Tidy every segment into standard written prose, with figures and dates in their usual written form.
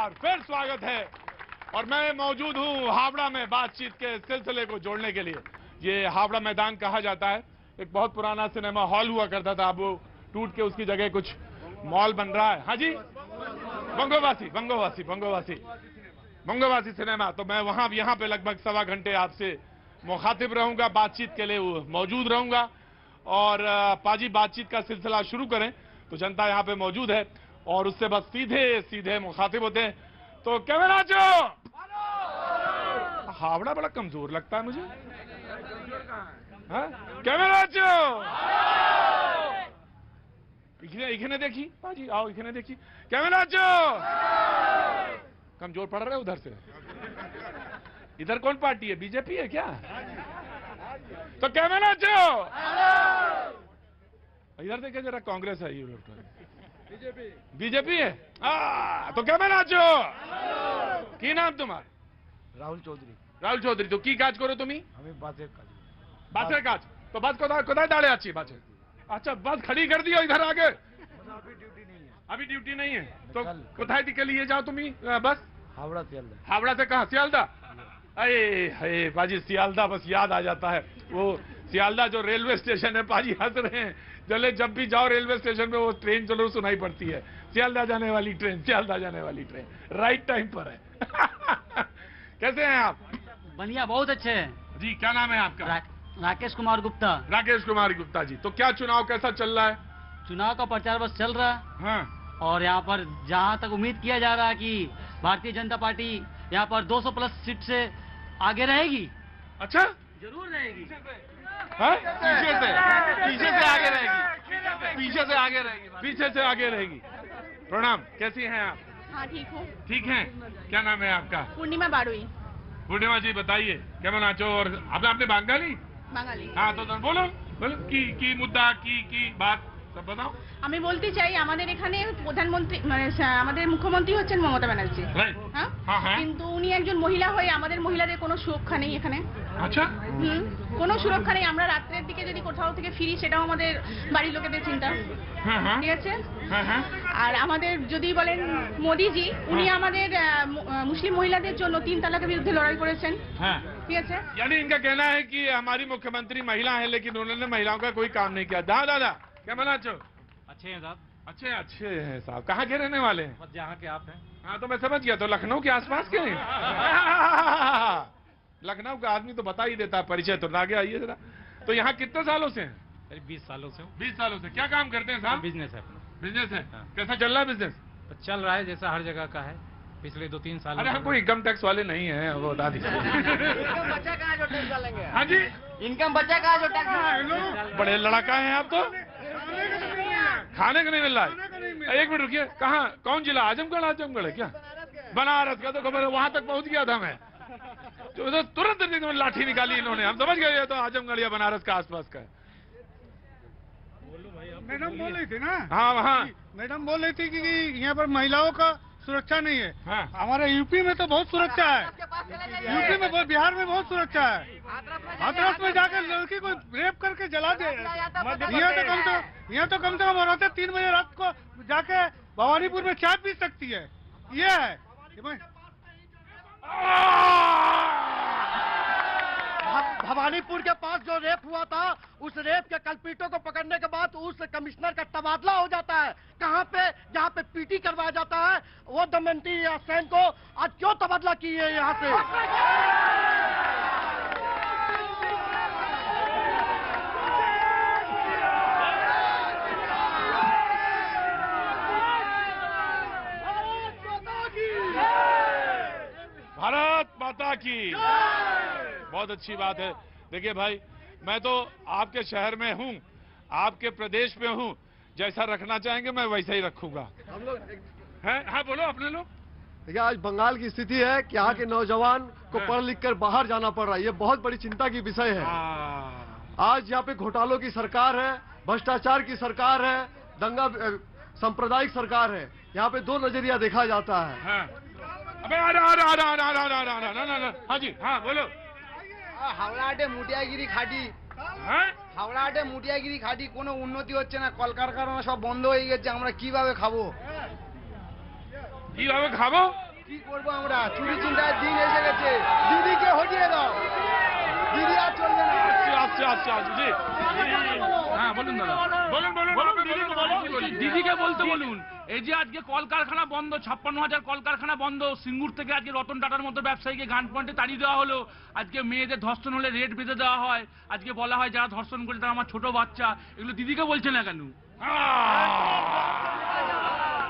बार फिर स्वागत है और मैं मौजूद हूं हावड़ा में बातचीत के सिलसिले को जोड़ने के लिए। ये हावड़ा मैदान कहा जाता है, एक बहुत पुराना सिनेमा हॉल हुआ करता था, अब वो टूट के उसकी जगह कुछ मॉल बन रहा है। हाँ जी, बंगोवासी सिनेमा। तो मैं वहां यहाँ पे लगभग 1.25 घंटे आपसे मुखातिब रहूंगा, बातचीत के लिए मौजूद रहूंगा। और पाजी बातचीत का सिलसिला शुरू करें तो जनता यहाँ पे मौजूद है और उससे बस सीधे सीधे मुखातिब होते हैं। तो कैमरा जो हावड़ा बड़ा कमजोर लगता है मुझे। कैमरा जो इखने देखी पाजी, आओ इखने देखी। कैमरा जो कमजोर पड़ रहे उधर से। इधर कौन पार्टी है, बीजेपी है क्या? तो कैमरा जो इधर देखे जरा, कांग्रेस है ये, बीजेपी है। तो कैमरा जो की नाम तुम्हारा? राहुल चौधरी। राहुल चौधरी। तो की काज करो तुम्ही? हमें बासेर काज। तो बस कोदाय डाले अच्छी बात है। अच्छा, बस खड़ी कर दियो इधर आगे। अभी ड्यूटी नहीं है तो कोথায় दिखे लिए जाओ तुम्ही बस? हावड़ा सियालदा। हावड़ा से कहाँ? सियालदा। अरे पाजी, सियालदा बस याद आ जाता है। वो सियालदा जो रेलवे स्टेशन है, पाजी हंस रहे हैं। चले जब भी जाओ रेलवे स्टेशन पे वो ट्रेन चलो सुनाई पड़ती है, सियालदा जाने वाली ट्रेन, सियालदा जाने वाली ट्रेन राइट टाइम पर है। कैसे हैं आप? बढ़िया, बहुत अच्छे हैं जी। क्या नाम है आपका? राकेश कुमार गुप्ता। राकेश कुमार गुप्ता जी। तो क्या चुनाव कैसा चल रहा है? चुनाव का प्रचार बस चल रहा है। हाँ। और यहाँ पर जहाँ तक उम्मीद किया जा रहा है कि भारतीय जनता पार्टी यहाँ पर 200 प्लस सीट से आगे रहेगी। अच्छा, जरूर रहेगी। पीछे से आगे रहेगी। पीछे से आगे रहेगी। प्रणाम, कैसी हैं आप? हाँ, ठीक हूँ। ठीक हैं। क्या नाम है आपका? पूर्णिमा बारुई। पूर्णिमा जी बताइए, क्या नाचो? और आपने बांगाली? हाँ, तो बोलो की मुद्दा की बात सब बताओ। আমি বলতে চাই আমাদের এখানে প্রধানমন্ত্রী মানে আমাদের মুখ্যমন্ত্রী হচ্ছেন মমতা ব্যানার্জি। হ্যাঁ, কিন্তু উনি একজন মহিলা হয়ে আমাদের মহিলাদের কোনো সুরক্ষা নেই এখানে। আচ্ছা। কোনো সুরক্ষা নেই। আমরা রাত্রের দিকে যদি কোথাও থেকে ফিরি সেটাও আমাদের বাড়ির লোকেদের চিন্তা। ঠিক আছে। আর আমাদের যদি বলেন মোদিজি, উনি আমাদের মুসলিম মহিলাদের জন্য 3 তালাকের বিরুদ্ধে লড়াই করেছেন। ঠিক আছে। यानी इनका कहना है कि हमारी मुख्यमंत्री महिला है लेकिन उन्होंने महिलाओं का कोई काम नहीं किया। दादा क्या मना चो? अच्छे हैं साहब। अच्छे हैं साहब। कहाँ के रहने वाले हैं? जहाँ के आप हैं। हाँ, तो मैं समझ गया। तो लखनऊ के आसपास के हैं? लखनऊ का आदमी तो बता ही देता है, परिचय तो आगे आइए जरा। तो यहाँ कितने सालों से हैं? 20 सालों से। 20 सालों से। क्या काम करते हैं साहब? बिजनेस है। बिजनेस है। कैसा चल रहा है बिजनेस? चल रहा है जैसा हर जगह का है पिछले 2-3 साल। अरे हम कोई इनकम टैक्स वाले नहीं है, वो बता दीजिए। इनकम बचा कहाँ जो टैक्स डालेंगे? हाँ जी, इनकम बचा कहाँ जो टैक्स? बड़े लड़ाका हैं आप तो। खाने को नहीं मिल रहा है। एक मिनट रुकिए, कहाँ, कौन जिला? आजमगढ़ है क्या? बनारस का तो खबर, वहां तक पहुंच गया था मैं। तो तुरंत लाठी निकाली इन्होंने, हम समझ गए तो आजमगढ़ या बनारस का आसपास का है। मैडम बोल रही थी ना। हाँ, मैडम बोल रही थी कि यहाँ पर महिलाओं का सुरक्षा नहीं है। हाँ। हमारे यूपी में तो बहुत सुरक्षा है। यूपी में बहुत, बिहार में बहुत सुरक्षा है। हाथरस में जाकर लड़की को रेप करके जला दे। यहाँ तो कम से कम औरतें 3 बजे रात को जाके भवानीपुर में चाय पी सकती है। ये है भवानीपुर के पास जो रेप हुआ था, उस रेप के कल्पिटों को पकड़ने के बाद उस कमिश्नर का तबादला हो जाता है। कहाँ पे? जहाँ पे पीटी करवाया जाता है। वो दमयंती सेन को आज क्यों तबादला की है यहाँ से? भारत माता की। बहुत अच्छी बात है। देखिए भाई, मैं तो आपके शहर में हूँ, आपके प्रदेश में हूँ, जैसा रखना चाहेंगे मैं वैसा ही रखूंगा। हम लोग हैं? हाँ, बोलो अपने लोग। देखिए, आज बंगाल की स्थिति है कि यहाँ के नौजवान को पढ़ लिख कर बाहर जाना पड़ रहा है। ये बहुत बड़ी चिंता की विषय है। आज यहाँ पे घोटालों की सरकार है, भ्रष्टाचार की सरकार है, दंगा सांप्रदायिक सरकार है। यहाँ पे 2 नजरिया देखा जाता है। अबे हाँ जी, हाँ बोलो। হাওড়াহাটে মুটিয়াগিরি খাটি হাওড়াহাটে মুটিয়াগিরি খাটি কোনো উন্নতি হচ্ছে না, কলকারখানা সব বন্ধ হয়ে গেছে। আমরা কিভাবে খাবো? কি করবো আমরা, চুরি চিন্তার দিন এসে গেছে, দিদিকে হটিয়ে দাও, দিদি আর চলবে না। আচ্ছা জি হ্যাঁ বলুন দাদা, বলুন দিদিকে বলতে বলুন। এই যে আজকে কলকারখানা বন্ধ, 56,000 কলকারখানা বন্ধ, সিঙ্গুর থেকে আজকে রতন টাটার মতো ব্যবসায়ীকে গান পয়েন্টে তাড়িয়ে দেওয়া হলো, আজকে মেয়েদের ধর্ষণ হলে রেট বেঁধে দেওয়া হয়, আজকে বলা হয় যারা ধর্ষণ করে তারা আমার ছোট বাচ্চা, এগুলো দিদিকে বলছে না কেন?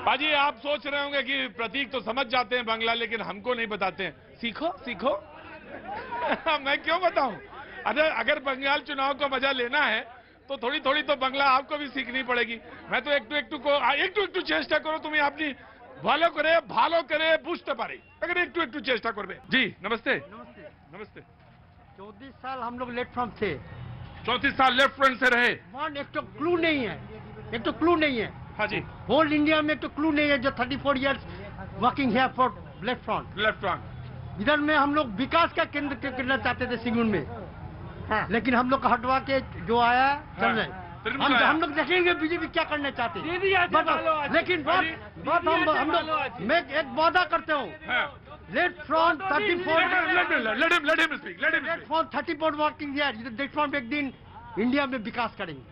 बाजी आप सोच रहे होंगे कि प्रतीक तो समझ जाते हैं बांग्ला लेकिन हमको नहीं बताते हैं। सीखो मैं क्यों बताऊं? अगर बंगाल चुनाव को मजा लेना है तो थोड़ी थोड़ी तो बांग्ला आपको भी सीखनी पड़ेगी। मैं तो একটু চেষ্টা করো তুমি, আপনি ভালো করে বুঝতে পারি, अगर একটু চেষ্টা করবে। जी नमस्ते। 34 साल हम लोग लेफ्ट फ्रंट थे, 34 साल लेफ्ट फ्रंट से रहे। एक तो क्लू नहीं है, हाँ जी, होल इंडिया में तो क्लू नहीं है जो 34 years working here for left front. इधर में हम लोग विकास का केंद्र करना चाहते थे सिंगुर में, लेकिन हम लोग हटवा के जो आया चल रहे। हम लोग देखेंगे बीजेपी क्या करना चाहते हैं, लेकिन हम लोग मैं एक वादा करते हूँ, left front 34 working here, left front एक दिन इंडिया में विकास करेंगे।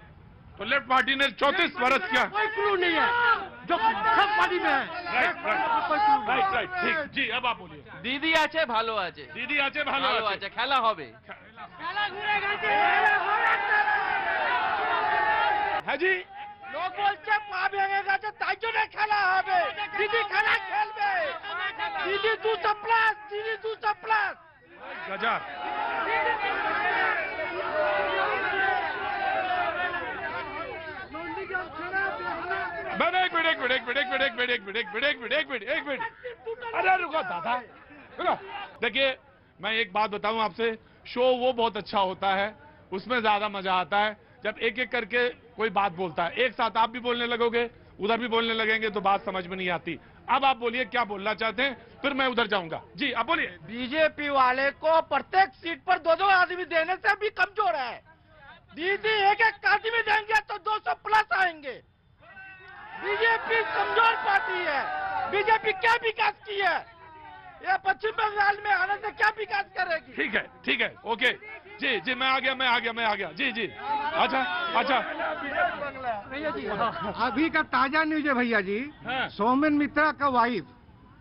तो लेफ्ट पार्टी ने 34 वर्ष किया, कोई क्लू नहीं है जो सब पार्टी में है। राइट ठीक। जी अब आप बोलिए। দিদি আছে, ভালো আছে, দিদি আছে, ভালো আছে, খেলা হবে। হ্যাঁ জি, লোক বলছে পা ভেঙে গেছে তাই জন্য খেলা হবে, দিদি খেলা খেলবে, দিদি 200 প্লাস। गजब। एक मिनट। अरे रुको दादा, रुको। देखिए मैं एक बात बताऊं आपसे, शो वो बहुत अच्छा होता है, उसमें ज्यादा मजा आता है जब एक एक करके कोई बात बोलता है। एक साथ आप भी बोलने लगोगे, उधर भी बोलने लगेंगे तो बात समझ में नहीं आती। अब आप बोलिए क्या बोलना चाहते हैं, फिर मैं उधर जाऊंगा। जी आप बोलिए। बीजेपी वाले को प्रत्येक सीट पर 2-2 आदमी देने से भी कमजोर है, दीदी एक आदमी देंगे तो 200 प्लस आएंगे। बीजेपी कमजोर पार्टी है, बीजेपी क्या विकास की है, ये पश्चिम बंगाल में आने से क्या विकास करेगी? ठीक है ओके। जी मैं आ गया। जी अच्छा। अभी का ताजा न्यूज है भैया जी, सौमेन मित्रा का वाइफ,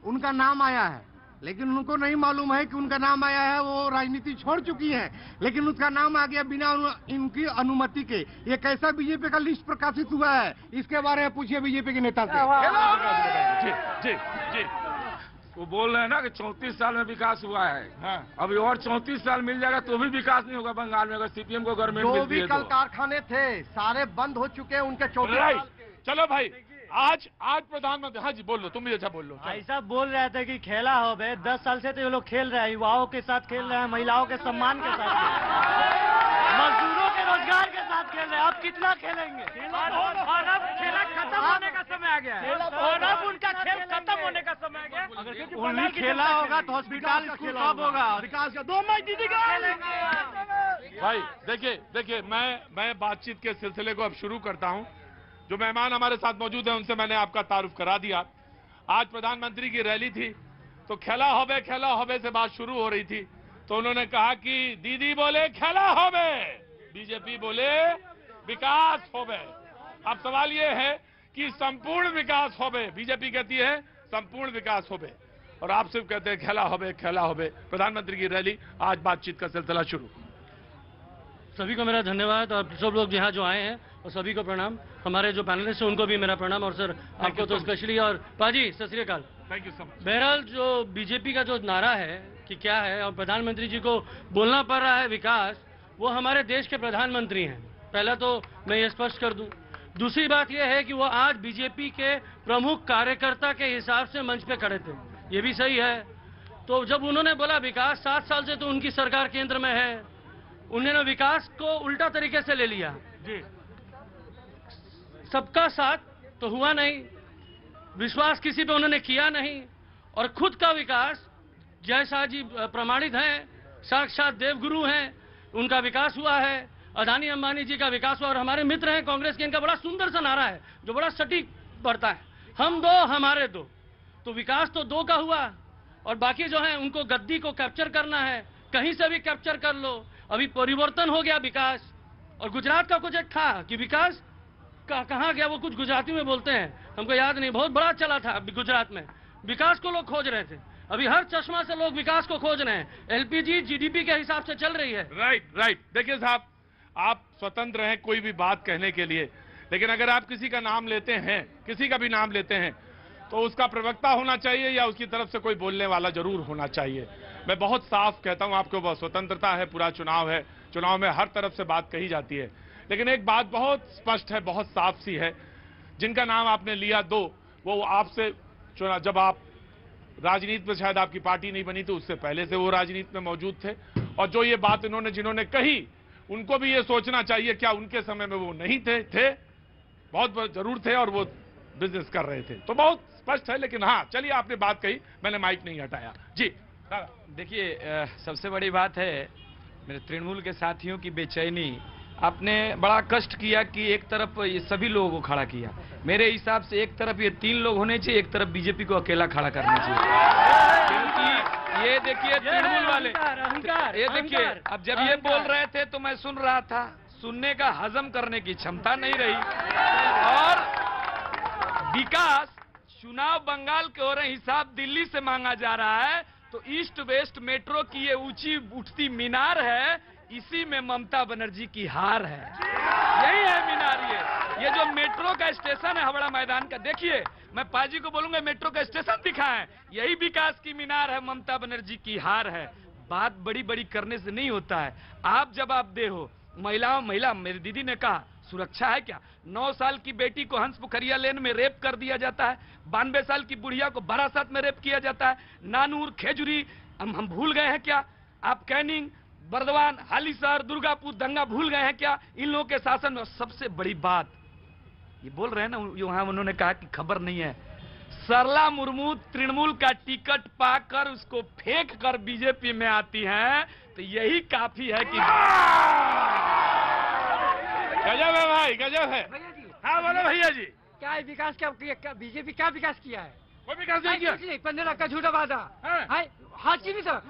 उनका नाम आया है, लेकिन उनको नहीं मालूम है कि उनका नाम आया है, वो राजनीति छोड़ चुकी है, लेकिन उसका नाम आ गया बिना इनकी अनुमति के। ये कैसा बीजेपी का लिस्ट प्रकाशित हुआ है, इसके बारे में पूछिए बीजेपी के नेता से। जी वो बोल रहे हैं ना कि 34 साल में विकास हुआ है। अभी और 34 साल मिल जाएगा तो भी विकास नहीं होगा बंगाल में, अगर सीपीएम को गवर्नमेंट जो मिलती भी है कल तो। कारखाने थे सारे बंद हो चुके हैं उनके 34 राइट, साल। चलो भाई आज प्रधानमंत्री, हाँ जी बोल लो, तुम भी अच्छा बोल लो। भाई साहब बोल रहे थे कि खेला हो बे, 10 साल से तो ये लोग खेल रहे हैं, युवाओं के साथ खेल रहे हैं, महिलाओं के सम्मान के साथ खेल रहे हैं, मजदूरों के रोजगार के साथ खेल रहे हैं। अब कितना खेलेंगे? और अब खेला खत्म होने का समय आ गया है, और अब उनका खेल खत्म होने का समय आ गया। उन्हीं खेला होगा तो हॉस्पिटल स्कूल कब होगा? विकास का 2 मई दीदी का खेलेंगे। भाई देखिए मैं बातचीत के सिलसिले को अब शुरू करता हूं। जो मेहमान हमारे साथ मौजूद हैं उनसे मैंने आपका तारुफ करा दिया। आज प्रधानमंत्री की रैली थी तो खेला होबे से बात शुरू हो रही थी, तो उन्होंने कहा कि दीदी बोले खेला होबे, बीजेपी बोले विकास होबे। अब सवाल ये है कि संपूर्ण विकास होबे, बीजेपी कहती है संपूर्ण विकास होबे, और आप सिर्फ कहते हैं खेला होबे। प्रधानमंत्री की रैली, आज बातचीत का सिलसिला शुरू। सभी को मेरा धन्यवाद, और सब लोग यहाँ जो आए हैं और सभी को प्रणाम। हमारे जो पैनलिस्ट हैं उनको भी मेरा प्रणाम, और सर आपको तो स्पेशली, और पाजी सत श्री अकाल। Thank you so much. बहरहाल जो बीजेपी का जो नारा है कि क्या है, और प्रधानमंत्री जी को बोलना पड़ रहा है विकास, वो हमारे देश के प्रधानमंत्री हैं, पहला तो मैं ये स्पष्ट कर दूं। दूसरी बात यह है कि वो आज बीजेपी के प्रमुख कार्यकर्ता के हिसाब से मंच पे खड़े थे, ये भी सही है। तो जब उन्होंने बोला विकास, 7 साल से तो उनकी सरकार केंद्र में है, उन्होंने विकास को उल्टा तरीके से ले लिया। जी सबका साथ तो हुआ नहीं, विश्वास किसी पे उन्होंने किया नहीं, और खुद का विकास, जयशाह जी प्रमाणित हैं, साक्षात देवगुरु हैं, उनका विकास हुआ है, अदानी अंबानी जी का विकास हुआ, और हमारे मित्र हैं कांग्रेस के, इनका बड़ा सुंदर सा नारा है जो बड़ा सटीक बढ़ता है, हम 2 हमारे 2। तो विकास तो 2 का हुआ, और बाकी जो है उनको गद्दी को कैप्चर करना है, कहीं से भी कैप्चर कर लो। अभी परिवर्तन हो गया विकास, और गुजरात का कुछ एक था कि विकास कहाँ गया, वो कुछ गुजराती में बोलते हैं, हमको याद नहीं, बहुत बड़ा चला था गुजरात में, विकास को लोग खोज रहे थे। अभी हर चश्मा से लोग विकास को खोज रहे हैं। एलपीजी जीडीपी के हिसाब से चल रही है। राइट। देखिए साहब, आप स्वतंत्र हैं कोई भी बात कहने के लिए, लेकिन अगर आप किसी का नाम लेते हैं, किसी का भी नाम लेते हैं, तो उसका प्रवक्ता होना चाहिए या उसकी तरफ से कोई बोलने वाला जरूर होना चाहिए। मैं बहुत साफ कहता हूं, आपको बहुत स्वतंत्रता है, पूरा चुनाव है, चुनाव में हर तरफ से बात कही जाती है, लेकिन एक बात बहुत स्पष्ट है, बहुत साफ सी है, जिनका नाम आपने लिया दो, वो आपसे चुना, जब आप राजनीति में शायद आपकी पार्टी नहीं बनी थी, उससे पहले से वो राजनीति में मौजूद थे, और जो ये बात जिन्होंने कही, उनको भी ये सोचना चाहिए क्या उनके समय में वो नहीं थे बहुत जरूर थे और वो बिजनेस कर रहे थे। तो बहुत स्पष्ट है। लेकिन हाँ, चलिए, आपने बात कही, मैंने माइक नहीं हटाया जी। देखिए, सबसे बड़ी बात है मेरे तृणमूल के साथियों की बेचैनी। आपने बड़ा कष्ट किया कि एक तरफ ये सभी लोगों को खड़ा किया। मेरे हिसाब से एक तरफ ये 3 लोग होने चाहिए, एक तरफ बीजेपी को अकेला खड़ा करना चाहिए। क्योंकि ये देखिए तृणमूल वाले, ये देखिए, अब जब ये बोल रहे थे तो मैं सुन रहा था, सुनने का हजम करने की क्षमता नहीं रही। और विकास चुनाव बंगाल के हो रहे हिसाब दिल्ली से मांगा जा रहा है, तो ईस्ट वेस्ट मेट्रो की ये ऊंची उठती मीनार है, इसी में ममता बनर्जी की हार है। यही है मीनार। ये जो मेट्रो का स्टेशन है हावड़ा मैदान का, देखिए, मैं पाजी को बोलूंगा मेट्रो का स्टेशन दिखाएं, यही विकास की मीनार है, ममता बनर्जी की हार है। बात बड़ी बड़ी करने से नहीं होता है। आप जवाब दे हो। महिला मेरी दीदी ने कहा सुरक्षा है क्या? 9 साल की बेटी को हंस पुखरिया लेन में रेप कर दिया जाता है, 92 साल की बुढ़िया को बारासात में रेप किया जाता है, नानूर, खेजूरी, हम भूल गए हैं क्या? आप कैनिंग, बर्दवान, हालीसर, दुर्गापुर दंगा भूल गए हैं क्या? इन लोगों के शासन में सबसे बड़ी बात ये बोल रहे हैं ना, वहां उन्होंने कहा कि खबर नहीं है, सरला मुर्मू तृणमूल का टिकट पाकर उसको फेंक कर बीजेपी में आती हैं, तो यही काफी है कि गजब है भाई, गजब है। हाँ बोलो भैया जी। क्या है विकास? क्या बीजेपी क्या विकास किया है? कोई विकास नहीं किया। 15 लाख का झूठा वादा है, हाथी नहीं था।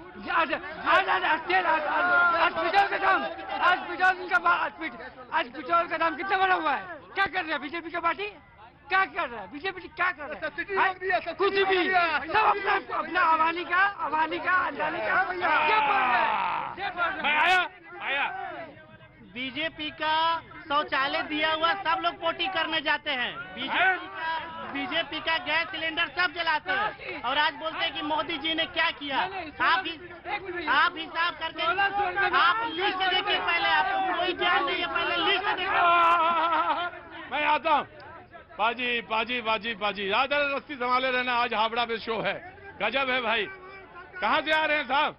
आज पेट्रोल का दाम कितना बढ़ा हुआ है? क्या कर रहा है बीजेपी का पार्टी? क्या कर रहा है बीजेपी? क्या कर रहा है? कुछ भी सब अपना अवानी का अंदानी का क्या बोल रहे हैं? आया बीजेपी का शौचालय दिया हुआ सब लोग पोटी करने जाते हैं। बीजेपी का गैस सिलेंडर सब जलाते हैं, और आज बोलते हैं कि मोदी जी ने क्या किया। आप हिसाब करके आप लिस्ट देखिए, पहले आपको कोई ज्ञान नहीं है, पहले लिस्ट देखिए। मैं आता हूँ। पाजी याद है, रस्सी संभाले रहना, आज हावड़ा में शो है। गजब है भाई। कहाँ से आ रहे हैं साहब?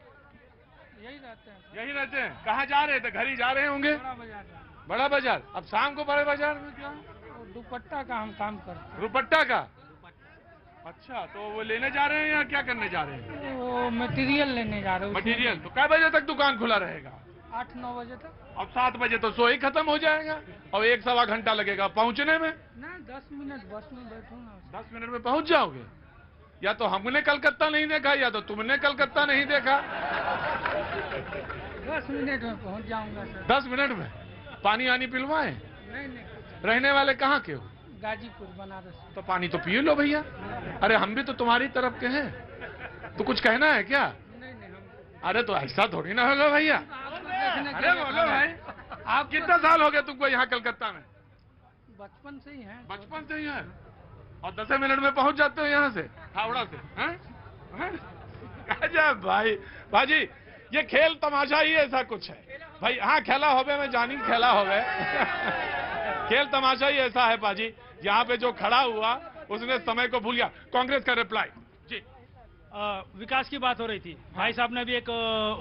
यही रहते हैं। कहाँ जा रहे थे? घर ही जा रहे होंगे। बड़ा बाजार। अब शाम को बड़े बाजार में क्या? दुपट्टा का हम काम करते हैं। दुपट्टा का? अच्छा, तो वो लेने जा रहे हैं या क्या करने जा रहे हैं? वो मटेरियल लेने जा रहे हैं। मटेरियल। तो कै बजे तक दुकान खुला रहेगा? 8-9 बजे तक। अब 7 बजे तो शो ही खत्म हो जाएगा, और 1-1.25 घंटा लगेगा पहुंचने में। ना 10 मिनट बस में बैठो ना। 10 मिनट में पहुंच जाओगे? या तो हमने कलकत्ता नहीं देखा, या तो तुमने कलकत्ता नहीं देखा। 10 मिनट में पहुंच जाऊंगा सर। 10 मिनट में? पानी आनी पिलवाए? नहीं। रहने वाले कहाँ के हो? गाजीपुर, बनारस। तो पानी तो पी लो भैया। अरे हम भी तो तुम्हारी तरफ के हैं, तो कुछ कहना है क्या? नहीं। अरे तो ऐसा थोड़ी ना होगा भैया। अरे बोलो भाई, आप कितना साल हो गया तुमको यहाँ कलकत्ता में? बचपन से ही है। बचपन से ही है, और 10 मिनट में पहुंच जाते हो यहाँ से, हावड़ा से। गजब भाई ये खेल तमाशा ही ऐसा कुछ है भाई। हाँ, खेला होवे में जानी खेला होवे। खेल तमाशा ही ऐसा है पाजी, यहाँ पे जो खड़ा हुआ उसने समय को भूल गया। कांग्रेस का रिप्लाई जी। विकास की बात हो रही थी, भाई साहब ने भी एक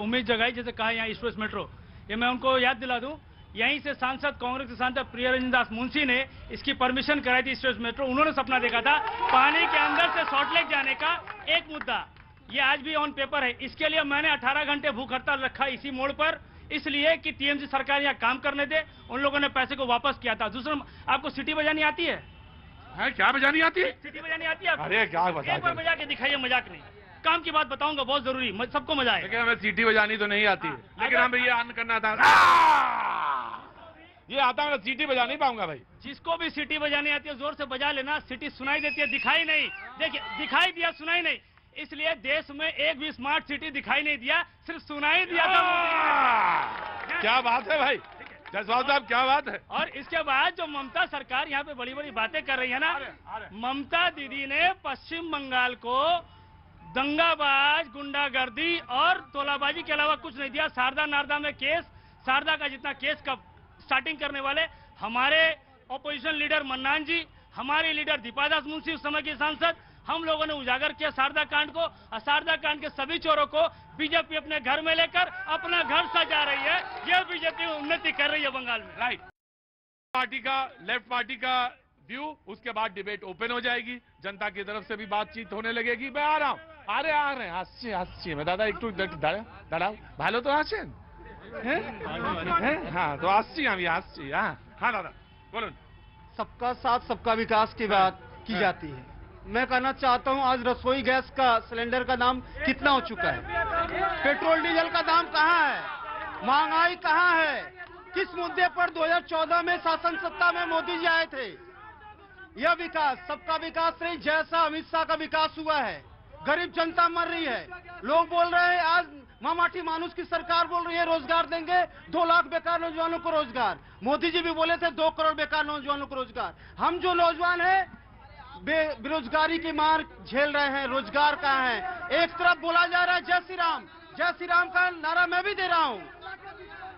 उम्मीद जगाई, जैसे कहा यहाँ ईस्ट वेस्ट मेट्रो। ये मैं उनको याद दिला दूं, यहीं से सांसद, कांग्रेस के सांसद प्रियरंजन दास मुंशी ने इसकी परमिशन कराई थी ईस्ट वेस्ट मेट्रो। उन्होंने सपना देखा था पानी के अंदर से सॉल्ट लेक जाने का। एक मुद्दा ये आज भी ऑन पेपर है, इसके लिए मैंने 18 घंटे भूख हड़ताल रखा इसी मोड़ पर, इसलिए कि टीएमसी सरकार यहाँ काम करने दे। उन लोगों ने पैसे को वापस किया था। दूसरा, आपको सिटी बजानी आती है? क्या बजानी आती है? सिटी बजानी आती है? अरे क्या बजा एक बार बजा के दिखाइए, मजाक नहीं। काम की बात बताऊंगा, बहुत जरूरी, सबको मजा आएगा। लेकिन हमें सीटी बजानी तो नहीं आती, लेकिन हमें ये ऑन करना था। ये आता मैं सीटी बजा नहीं पाऊंगा भाई। जिसको भी सीटी बजानी आती है जोर से बजा लेना, सीटी सुनाई देती है, दिखाई नहीं। देखिए, दिखाई दिया, सुनाई नहीं, इसलिए देश में एक भी स्मार्ट सिटी दिखाई नहीं दिया, सिर्फ सुनाई दिया था। क्या बात है भाई जायसवाल साहब, क्या बात है। और इसके बाद जो ममता सरकार यहाँ पे बड़ी बड़ी बातें कर रही है ना, ममता दीदी ने पश्चिम बंगाल को दंगाबाज, गुंडागर्दी और तोलाबाजी के अलावा कुछ नहीं दिया। शारदा नारदा में केस, शारदा का जितना केस का स्टार्टिंग करने वाले हमारे ऑपोजिशन लीडर मन्नान जी, हमारे लीडर दीपादास मुंशी उस समय के सांसद, हम लोगों ने उजागर किया शारदा कांड को, और शारदा कांड के सभी चोरों को बीजेपी अपने घर में लेकर अपना घर सजा रही है। यह बीजेपी उन्नति कर रही है बंगाल में। राइट, पार्टी का, लेफ्ट पार्टी का व्यू, उसके बाद डिबेट ओपन हो जाएगी, जनता की तरफ से भी बातचीत होने लगेगी। मैं आ रहा हूँ, आ रहे আসছি मैं दादा একটু দাঁড়াও, ভালো তো আছেন? हाँ तो আসছি। हाँ दादा बोलून। सबका साथ सबका विकास की बात की जाती है। मैं कहना चाहता हूं, आज रसोई गैस का सिलेंडर का दाम कितना हो चुका है, पेट्रोल डीजल का दाम कहां है, महंगाई कहां है, किस मुद्दे पर 2014 में शासन सत्ता में मोदी जी आए थे। यह विकास, सबका विकास नहीं, जैसा अमित शाह का विकास हुआ है। गरीब जनता मर रही है, लोग बोल रहे हैं, आज मामाटी मानुस की सरकार बोल रही है रोजगार देंगे, 2 लाख बेकार नौजवानों को रोजगार। मोदी जी भी बोले थे 2 करोड़ बेकार नौजवानों को रोजगार। हम जो नौजवान हैं बेरोजगारी की मार झेल रहे हैं, रोजगार कहाँ है। एक तरफ बोला जा रहा है जय श्री राम का नारा मैं भी दे रहा हूँ,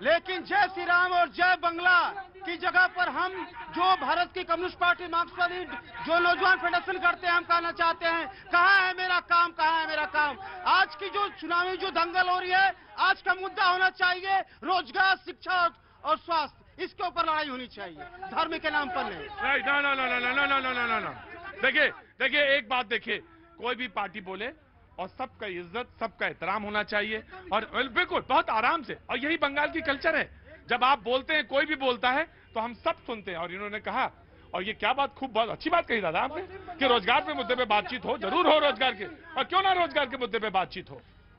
लेकिन जय श्री राम और जय बंगला की जगह पर हम जो भारत की कम्युनिस्ट पार्टी मार्क्सवादी जो नौजवान फेडरेशन करते हैं, हम कहना चाहते हैं कहाँ है मेरा काम, कहाँ है मेरा काम। आज की जो चुनावी जो दंगल हो रही है, आज का मुद्दा होना चाहिए रोजगार, शिक्षा और स्वास्थ्य, इसके ऊपर लड़ाई होनी चाहिए, धर्म के नाम पर नहीं। नो। देखिए एक बात देखिए, कोई भी पार्टी बोले और सबका इज्जत, सबका एहतराम होना चाहिए, और बिल्कुल बहुत आराम से। और यही बंगाल की कल्चर है, जब आप बोलते हैं, कोई भी बोलता है तो हम सब सुनते हैं। और इन्होंने कहा, और ये क्या बात, खूब बहुत अच्छी बात कही दादा आपने, कि रोजगार के मुद्दे पे बातचीत हो, जरूर हो रोजगार के, और क्यों ना रोजगार के मुद्दे पे बातचीत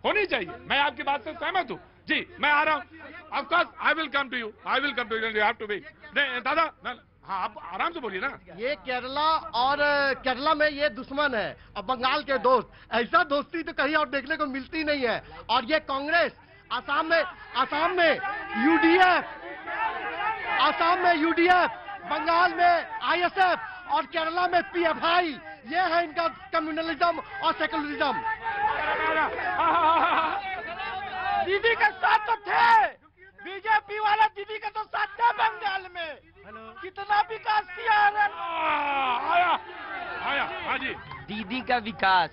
होनी चाहिए। मैं आपकी बात से सहमत हूँ जी, मैं आ रहा हूँ। Of course I will come to you, you have to wait. दादा हाँ, आप आराम से बोलिए ना। ये केरला में ये दुश्मन है और बंगाल के दोस्त, ऐसा दोस्ती तो कहीं और देखने को मिलती नहीं है। और ये कांग्रेस आसाम में यूडीएफ, बंगाल में आईएसएफ और केरला में पीएफआई, ये है इनका कम्युनलिज्म और सेकुलरिज्म। दीदी के साथ तो थे, बीजेपी वाला दीदी का तो साथ था बंगाल में। कितना विकास किया है। आया हाँ जी। दीदी का विकास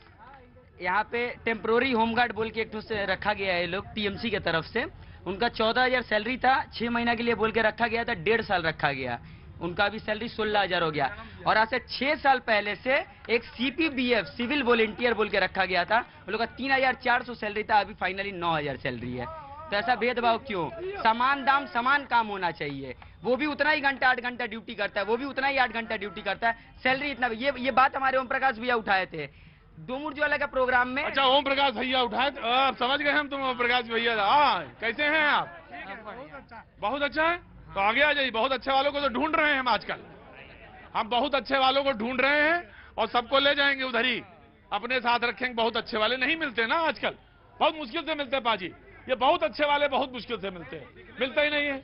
यहाँ पे टेम्पोररी होमगार्ड बोल के एक से रखा गया है, लोग टीएमसी के तरफ से। उनका 14,000 सैलरी था, 6 महीना के लिए बोल के रखा गया था, 1.5 साल रखा गया, उनका अभी सैलरी 16,000 हो गया। और आज से 6 साल पहले से एक CPBF सिविल वॉलेंटियर बोल के रखा गया था, उन लोग का 3,400 सैलरी था, अभी फाइनली 9,000 सैलरी है। तो ऐसा भेदभाव क्यों? समान दाम समान काम होना चाहिए। वो भी उतना ही घंटा 8 घंटा ड्यूटी करता है, वो भी उतना ही 8 घंटा ड्यूटी करता है, सैलरी इतना। ये बात हमारे ओम प्रकाश भैया उठाए थे डोमूर ज्वाला के प्रोग्राम में। अच्छा, ओम प्रकाश भैया उठाए, समझ गए हम तुम ओम प्रकाश भैया। कैसे हैं आप? बहुत अच्छा है, तो आगे आ जाइए। बहुत अच्छे वालों को तो ढूंढ रहे हैं हम आजकल, हम बहुत अच्छे वालों को ढूंढ रहे हैं और सबको ले जाएंगे उधर ही, अपने साथ रखेंगे। बहुत अच्छे वाले नहीं मिलते ना आजकल, बहुत मुश्किल से मिलते हैं पाजी। ये बहुत अच्छे वाले बहुत मुश्किल से मिलते हैं, मिलता ही नहीं है।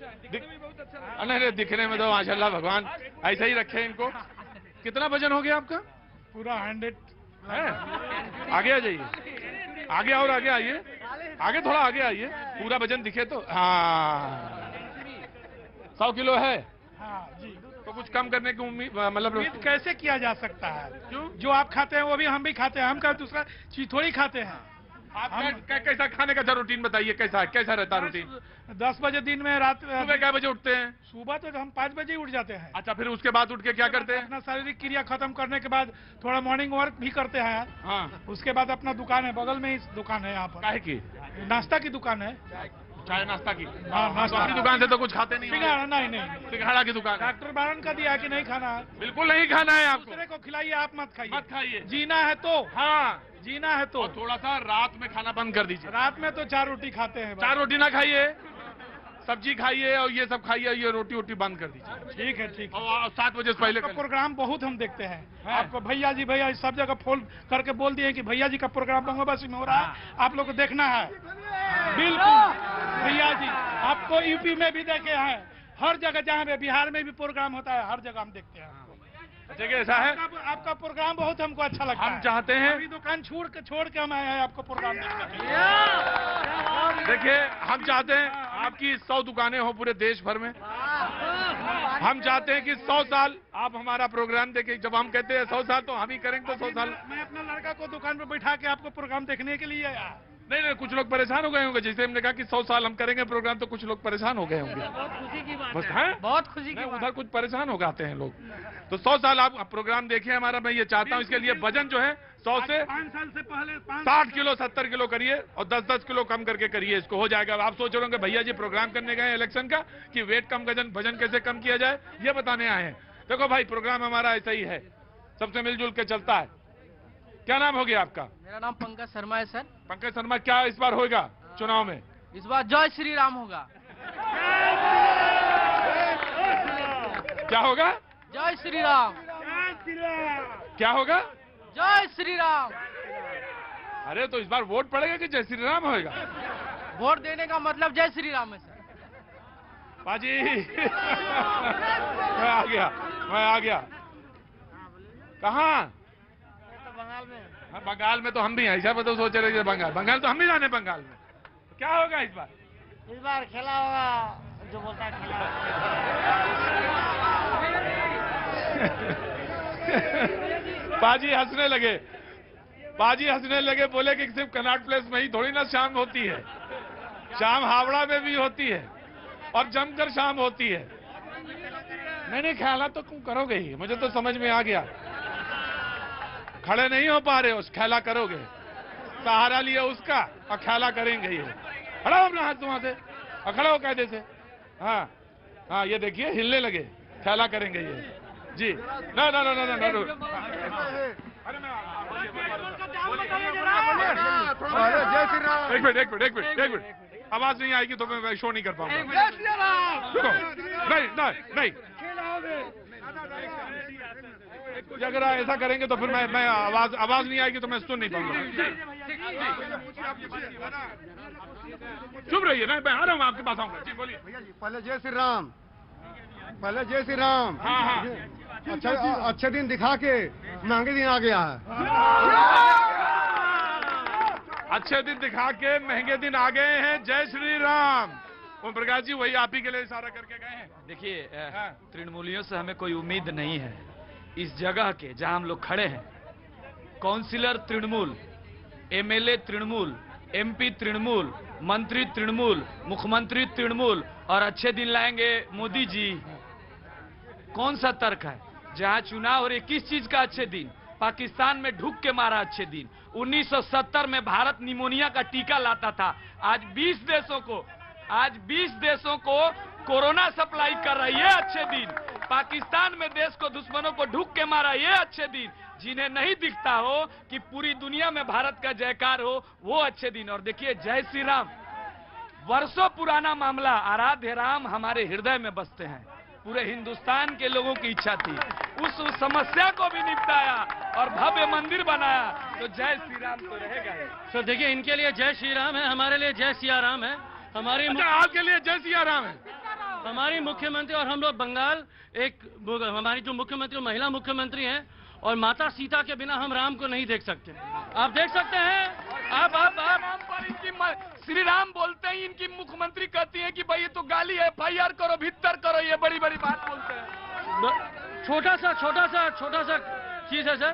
नहीं, दिखने में तो माशाल्लाह भगवान ऐसा ही रखे इनको। कितना वजन हो गया आपका? पूरा 100 है। आगे आ जाइए, आगे और आगे आइए, आगे थोड़ा आगे आइए, पूरा वजन दिखे तो। हाँ 100 किलो है। हाँ जी। तो कुछ कम करने की उम्मीद, मतलब कैसे किया जा सकता है? क्यों? जो आप खाते हैं वो भी हम भी खाते हैं, हम क्या दूसरा चीज थोड़ी खाते हैं। आप कैसा खाने का रूटीन बताइए, कैसा रहता है रूटीन? 10 बजे दिन में, रात सुबह क्या बजे उठते हैं? सुबह तो हम 5 बजे ही उठ जाते हैं। अच्छा, फिर उसके बाद उठ के क्या करते हैं? अपना शारीरिक क्रिया खत्म करने के बाद थोड़ा मॉर्निंग वॉक भी करते हैं। हाँ। उसके बाद अपना दुकान है, बगल में ही दुकान है यहाँ पर। काहे की? नाश्ता की दुकान है। चाय नाश्ता की। नाश्ता। अपनी दुकान से तो कुछ खाते नहीं सिंघाड़ा होंगे। नहीं। सिंघाड़ा की दुकान है। डॉक्टर बारन का दिया है कि नहीं खाना है, बिल्कुल नहीं खाना है आपको। दूसरे को खिलाइए, आप मत खाइए। मत खाइए। जीना है तो, हाँ, जीना है तो। और थोड़ा सा रात में खाना बंद कर दीजिए। रात में तो 4 रोटी खाते हैं। 4 रोटी ना खाइए, सब्जी खाइए और ये सब खाइए, ये रोटी वोटी बंद कर दीजिए। ठीक है। और 7 बजे से पहले आपका प्रोग्राम बहुत हम देखते हैं। हाँ। आपको भैया जी सब जगह फोन करके बोल दिए कि भैया जी का प्रोग्राम बंगोबस्ती में हो रहा है, आप लोग को देखना है। बिल्कुल भैया जी, आपको यूपी में भी देखे हैं, हर जगह जहाँ पे बिहार में भी प्रोग्राम होता है, हर जगह हम देखते हैं। ठीक है, ऐसा है। आपका प्रोग्राम बहुत हमको अच्छा लगता है। हम चाहते हैं, अभी दुकान छोड़ के हम आए हैं आपको प्रोग्राम देखने के लिए। देखिए हम चाहते हैं आपकी 100 दुकानें हो पूरे देश भर में। हम चाहते हैं कि 100 साल आप हमारा प्रोग्राम देखें। जब हम कहते हैं 100 साल तो हम ही करेंगे, तो 100 साल। मैं अपना लड़का को दुकान पे बैठा के आपको प्रोग्राम देखने के लिए आया। नहीं, कुछ लोग परेशान हो गए होंगे। जैसे हमने कहा कि 100 साल हम करेंगे प्रोग्राम, तो कुछ लोग परेशान हो गए होंगे। बहुत खुशी की बात बस है। हैं? बहुत खुशी की बात। उधर कुछ परेशान हो जाते हैं लोग। तो 100 साल आप प्रोग्राम देखिए हमारा। मैं ये चाहता हूँ, इसके लिए वजन जो है 100 से 5 साल से पहले 60 किलो 70 किलो करिए और 10-10 किलो कम करके करिए। इसको हो जाएगा। आप सोच रहे होंगे भैया जी प्रोग्राम करने गए इलेक्शन का कि वेट कम वजन कैसे कम किया जाए, ये बताने आए हैं। देखो भाई, प्रोग्राम हमारा ऐसा ही है, सबसे मिलजुल के चलता है। क्या नाम हो गया आपका? मेरा नाम पंकज शर्मा है सर। पंकज शर्मा, क्या इस बार होगा चुनाव में? इस बार जय श्री राम होगा। क्या होगा? जय श्री राम। क्या होगा? जय श्री राम। अरे तो इस बार वोट पड़ेगा कि जय श्री राम होगा? वोट देने का मतलब जय श्री राम है सर। पाजी मैं आ गया। कहाँ? बंगाल में। हाँ, बंगाल में तो हम भी हैं। ऐसा तो सोच रहे थे बंगाल तो हम भी जाने बंगाल में। क्या होगा इस बार? इस बार खेला होगा, जो बोलता है खेला। पाजी हंसने लगे, बोले कि सिर्फ कनॉट प्लेस में ही थोड़ी ना शाम होती है, शाम हावड़ा में भी होती है और जमकर शाम होती है। नहीं, खेला तो तुम करोगे ही, मुझे तो समझ में आ गया। खड़े नहीं हो पा रहे हो, खेला करोगे। सहारा लिया उसका और खेला करेंगे ये। खड़ा हो अपना हाथ वहां से और खड़ा हो कायदे से। हाँ, ये देखिए हिलने लगे। खेला करेंगे ये जी। ना। एक मिनट, आवाज नहीं आएगी तो मैं शो नहीं कर पाऊंगा। नहीं, अगर ऐसा करेंगे तो फिर मैं आवाज नहीं आएगी तो मैं सुन नहीं पाऊंगा। चुप रहिए ना, मैं आ रहा हूँ, आपके पास आऊंगा। जी बोलिए। पहले जय श्री राम। हाँ। अच्छे दिन दिखा के महंगे दिन आ गया है। अच्छे दिन दिखा के महंगे दिन आ गए हैं। जय श्री राम। ओम प्रकाश जी, वही आप ही के लिए इशारा करके गए हैं। देखिए, तृणमूलियों से हमें कोई उम्मीद नहीं है। इस जगह के जहां हम लोग खड़े हैं, councillor Trinamool, MLA Trinamool, MP Trinamool, मंत्री तृणमूल, मुख्यमंत्री तृणमूल, और अच्छे दिन लाएंगे मोदी जी। कौन सा तर्क है? जहां चुनाव हो रहे, किस चीज का अच्छे दिन? पाकिस्तान में ढुक के मारा अच्छे दिन। 1970 में भारत निमोनिया का टीका लाता था। आज 20 देशों को कोरोना सप्लाई कर रहा है, ये अच्छे दिन। पाकिस्तान में देश को, दुश्मनों को ढुक के मारा, ये अच्छे दिन। जिन्हें नहीं दिखता हो कि पूरी दुनिया में भारत का जयकार हो, वो अच्छे दिन। और देखिए, जय श्री राम वर्षों पुराना मामला, आराध्य राम हमारे हृदय में बसते हैं। पूरे हिंदुस्तान के लोगों की इच्छा थी, उस समस्या को भी निपटाया और भव्य मंदिर बनाया, तो जय श्री राम तो रहेगा ही। सर देखिए, इनके लिए जय श्री राम है, हमारे लिए जय सिया राम है। आपके लिए जय सिया राम है। हमारी मुख्यमंत्री और हम लोग बंगाल, हमारी जो मुख्यमंत्री महिला मुख्यमंत्री हैं, और माता सीता के बिना हम राम को नहीं देख सकते। आप देख सकते हैं। आप इनकी श्री राम बोलते ही इनकी मुख्यमंत्री कहती है कि भाई ये तो गाली है, FIR करो, भीतर करो, ये बड़ी बड़ी बात बोलते हैं। छोटा सा चीज है सर।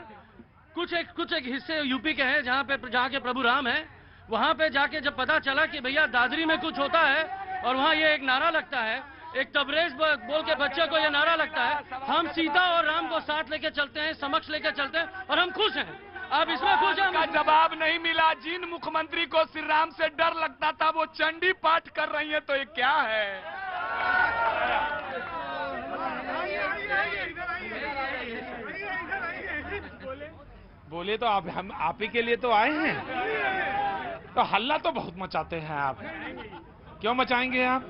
कुछ एक हिस्से यूपी के हैं जहाँ के प्रभु राम है। वहाँ पे जाके जब पता चला कि भैया दादरी में कुछ होता है, और वहाँ ये एक नारा लगता है, एक तबरेज बोल के बच्चे को ये नारा लगता है, हम सीता और राम को साथ लेके चलते हैं, समक्ष लेके चलते हैं, और हम खुश हैं। अब इसमें कुछ का जवाब नहीं मिला। जिन मुख्यमंत्री को श्री राम से डर लगता था वो चंडी पाठ कर रही है, तो ये क्या है? बोले तो हम आप ही के लिए तो आए हैं। तो हल्ला तो बहुत मचाते हैं आप, क्यों मचाएंगे आप?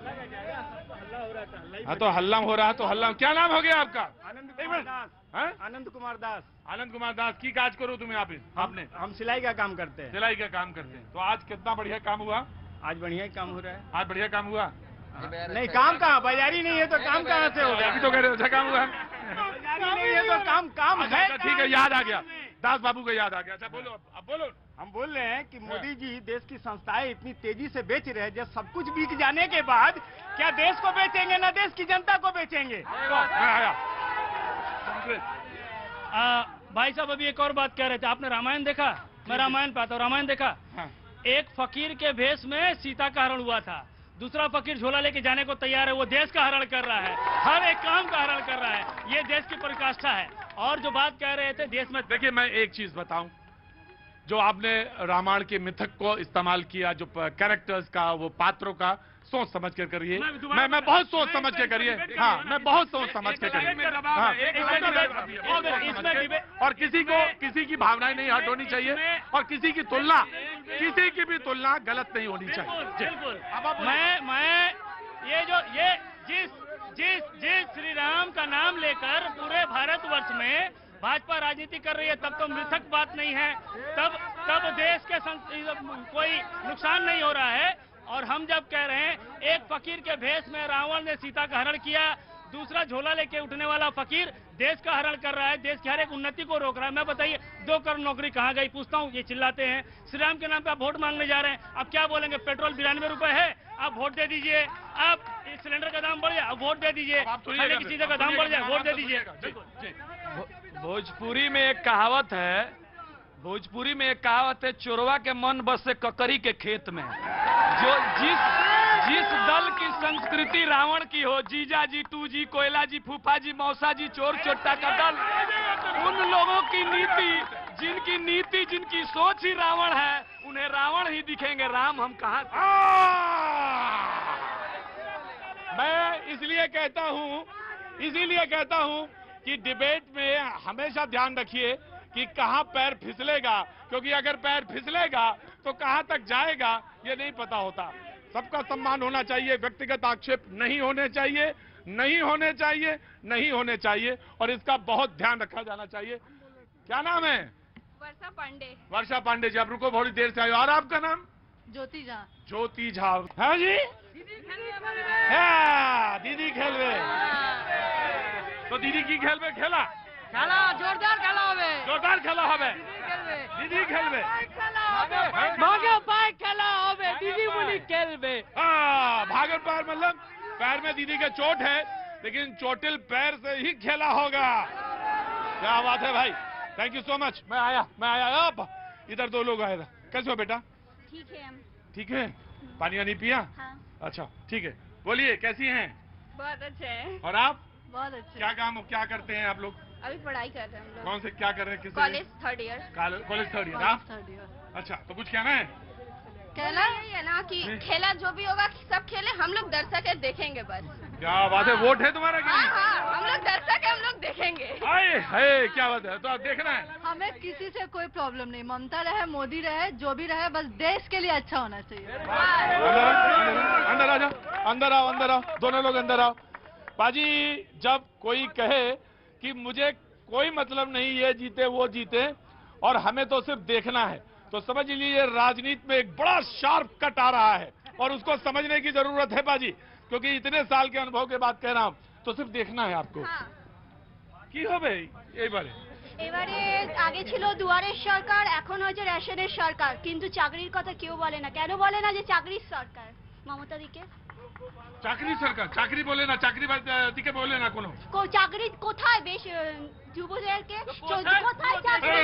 हाँ तो हल्ला हो रहा है तो हल्ला। क्या नाम हो गया आपका? आनंद कुमार दास। आनंद कुमार दास। आनंद कुमार दास। की काज करो तुम्हें आपने? हम सिलाई का काम करते हैं। सिलाई का काम करते हैं। तो आज कितना बढ़िया काम हुआ? आज बढ़िया ही काम हो रहा है। आज बढ़िया काम हुआ? नहीं, काम कहाँ, बाजारी नहीं है तो काम कहाँ से होगा? अभी तो कह रहे हो अच्छा काम हुआ। नहीं है तो काम है। ठीक है, याद आ गया, दास बाबू को याद आ गया। अच्छा बोलो, अब बोलो। हम बोल रहे हैं कि मोदी जी देश की संस्थाएं इतनी तेजी से बेच रहे हैं, जब सब कुछ बिक जाने के बाद क्या देश को बेचेंगे, ना देश की जनता को बेचेंगे? भाई साहब अभी एक और बात कह रहे थे, आपने रामायण देखा? मैं रामायण पाता हूँ, रामायण देखा? एक फकीर के भेष में सीता का हरण हुआ था, दूसरा फकीर झोला लेके जाने को तैयार है, वो देश का हरण कर रहा है, हर एक काम का हरण कर रहा है। ये देश की पराकाष्ठा है। और जो बात कह रहे थे देश में, देखिए मैं एक चीज बताऊं, जो आपने रामायण के मिथक को इस्तेमाल किया, जो कैरेक्टर्स का, वो पात्रों का, सोच समझ कर करिए। मैं बहुत सोच समझ के करिए। हाँ, मैं बहुत सोच समझ के करिए। और किसी की भावनाएं नहीं हर्ट होनी चाहिए, और किसी की भी तुलना गलत नहीं होनी चाहिए। मैं ये जिस श्री राम का नाम लेकर पूरे भारतवर्ष में भाजपा राजनीति कर रही है, तब तो मृतक बात नहीं है, तब देश के कोई नुकसान नहीं हो रहा है। और हम जब कह रहे हैं एक फकीर के भेष में रावण ने सीता का हरण किया, दूसरा झोला लेके उठने वाला फकीर देश का हरण कर रहा है, देश की हर एक उन्नति को रोक रहा है। मैं बताइए 2 करोड़ नौकरी कहाँ गई? पूछता हूँ। ये चिल्लाते हैं श्री राम के नाम पे आप वोट मांगने जा रहे हैं, अब क्या बोलेंगे? पेट्रोल 92 रुपए है, आप वोट दे दीजिए। आप सिलेंडर का दाम बढ़ जाए, अब वोट दे दीजिए। खाने की चीजों का दाम बढ़ जाए, वोट दे दीजिए। भोजपुरी में एक कहावत है, चोरवा के मन बसे ककरी के खेत में। जो जिस दल की संस्कृति रावण की हो, जीजा जी, टू जी, कोयला जी, फूफा जी, मौसा जी, चोर चोट्टा का दल, उन लोगों की नीति, जिनकी सोच ही रावण है, उन्हें रावण ही दिखेंगे, राम हम कहां से? मैं इसीलिए कहता हूं कि डिबेट में हमेशा ध्यान रखिए कि कहां पैर फिसलेगा, क्योंकि अगर पैर फिसलेगा तो कहां तक जाएगा ये नहीं पता होता। सबका सम्मान होना चाहिए, व्यक्तिगत आक्षेप नहीं होने चाहिए, और इसका बहुत ध्यान रखा जाना चाहिए। क्या नाम है? वर्षा पांडे। वर्षा पांडे जी, आप रुको, बहुत देर से आए। और आपका नाम? ज्योति झा। ज्योति झा। हाँ जी, दीदी खेलवे। तो दीदी की खेलवे खेला जोरदार खेला होवे। दीदी खेलवे दीदी मुनी खेलवे। भागल पैर, मतलब पैर में दीदी के चोट है, लेकिन चोटिल पैर से ही खेला होगा। क्या बात है भाई, थैंक यू सो मच। मैं आया। अब इधर 2 लोग आए थे। कैसे हो बेटा? ठीक है। पानी वानी पिया? हाँ। अच्छा ठीक है, बोलिए कैसी हैं? बहुत अच्छे हैं। और आप? बहुत अच्छे। क्या करते हैं आप लोग? अभी पढ़ाई कर रहे हैं हम लोग। कौन से, क्या कर रहे हैं? किस? College 3rd year. College 3rd year. आप? अच्छा, तो कुछ कहना है? कहना यही है ना कि खेला जो भी होगा सब खेले, हम लोग दर्शक है, देखेंगे बस। क्या बात है, वोट है तुम्हारा? हाँ, हम लोग दर्शक है, हम लोग देखेंगे। हाय क्या बात है, तो आप देखना है। हमें किसी से कोई प्रॉब्लम नहीं, ममता रहे, मोदी रहे, जो भी रहे, बस देश के लिए अच्छा होना चाहिए। अंदर आ जाओ, अंदर आओ, दोनों लोग अंदर आओ। बाजी, जब कोई कहे कि मुझे कोई मतलब नहीं, ये जीते वो जीते और हमें तो सिर्फ देखना है, तो समझ लीजिए राजनीति में एक बड़ा शार्प कट आ रहा है, और उसको समझने की जरूरत है बाजी, क्योंकि इतने साल के अनुभव के बाद कह रहा हूं, तो सिर्फ देखना है आपको। কি হবে এবারে আগে ছিল দুয়ারের সরকার, এখন হচ্ছে রেশনের সরকার, কিন্তু চাকরির কথা কেউ বলে না। কেন বলে না? যে চাকরির সরকার মমতা দিকে। চাকরি সরকার, চাকরি বলে না, চাকরি দিকে বলে না কোনো। চাকরি কোথায়? বেশ যুবদেরকে কোথায় চাকরি?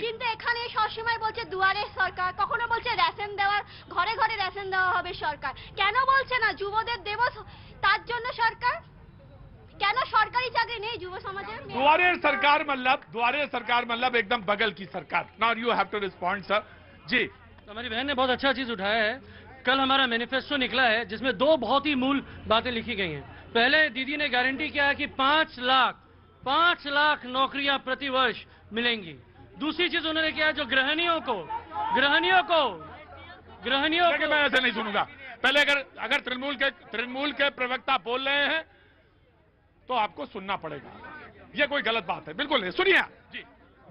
কিন্তু এখানে সবসময় বলছে দুয়ারের সরকার, কখনো বলছে রেশন দেওয়ার, ঘরে ঘরে রেশন দেওয়া হবে সরকার। কেন বলছে না যুবদের দেব, তার জন্য সরকার? কেন সরকারি চাকরি নেই যুব সমাজের? दुआरे सरकार मतलब एकदम बगल की सरकार. Now you have to respond, sir. जी. हमारी बहन ने बहुत अच्छा चीज उठाया है. कल हमारा मैनिफेस्टो निकला है जिसमें 2 बहुत ही मूल बातें लिखी गई हैं. पहले दीदी ने गारंटी किया है कि 5 लाख नौकरियां प्रति वर्ष मिलेंगी. दूसरी चीज उन्होंने किया है जो गृहिणियों को मैं ऐसे नहीं सुनूंगा. पहले अगर तृणमूल के प्रवक्ता बोल रहे हैं तो आपको सुनना पड़ेगा. ये कोई गलत बात है, बिल्कुल नहीं. सुनिए जी.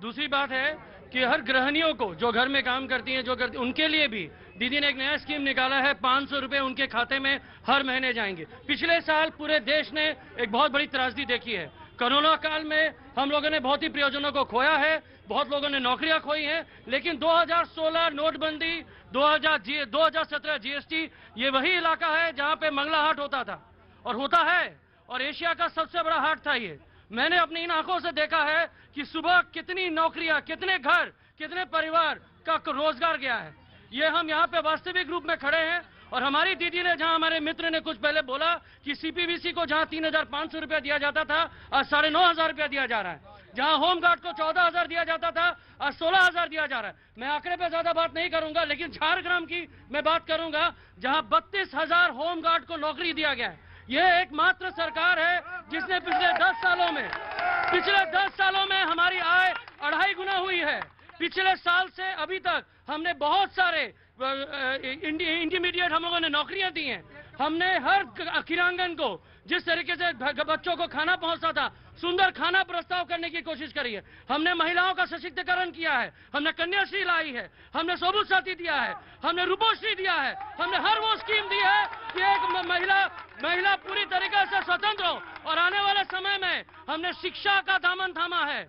दूसरी बात है कि हर गृहिणियों को जो घर में काम करती हैं उनके लिए भी दीदी ने एक नया स्कीम निकाला है. 500 रुपए उनके खाते में हर महीने जाएंगे. पिछले साल पूरे देश ने एक बहुत बड़ी त्रासदी देखी है. कोरोना काल में हम लोगों ने बहुत ही प्रयोजनों को खोया है, बहुत लोगों ने नौकरियां खोई हैं. लेकिन 2016 नोटबंदी, 2017 जीएसटी, ये वही इलाका है जहां पे मंगला हाट होता था और होता है, और एशिया का सबसे बड़ा हाट था ये. मैंने अपनी इन आंखों से देखा है कि सुबह कितनी नौकरियां, कितने घर, कितने परिवार का रोजगार गया है. ये हम यहाँ पे वास्तविक रूप में खड़े हैं. और हमारी दीदी ने, जहां हमारे मित्र ने कुछ पहले बोला कि सीपीवीसी को जहां 3,500 रुपया दिया जाता था, आज 9,500 रुपया दिया जा रहा है. जहां होमगार्ड को 14,000 दिया जाता था, आज 16,000 दिया जा रहा है. मैं आंकड़े पे ज्यादा बात नहीं करूंगा, लेकिन झारग्राम की मैं बात करूंगा जहां 32,000 होमगार्ड को नौकरी दिया गया है. यह एकमात्र सरकार है जिसने पिछले 10 सालों में हमारी आय 2.5 गुना हुई है. पिछले साल से अभी तक हमने बहुत सारे इंटरमीडिएट हम लोगों ने नौकरियां दी हैं. हमने हर किरांगन को जिस तरीके से बच्चों को खाना पहुंचता था, सुंदर खाना प्रस्ताव करने की कोशिश करी है. हमने महिलाओं का सशक्तिकरण किया है. हमने कन्याश्री लाई है. हमने सोबुत साथी दिया है. हमने रूपोश्री दिया है. हमने हर वो स्कीम दी है कि एक महिला पूरी तरीके से स्वतंत्र हो. और आने वाले समय में हमने शिक्षा का दामन थामा है.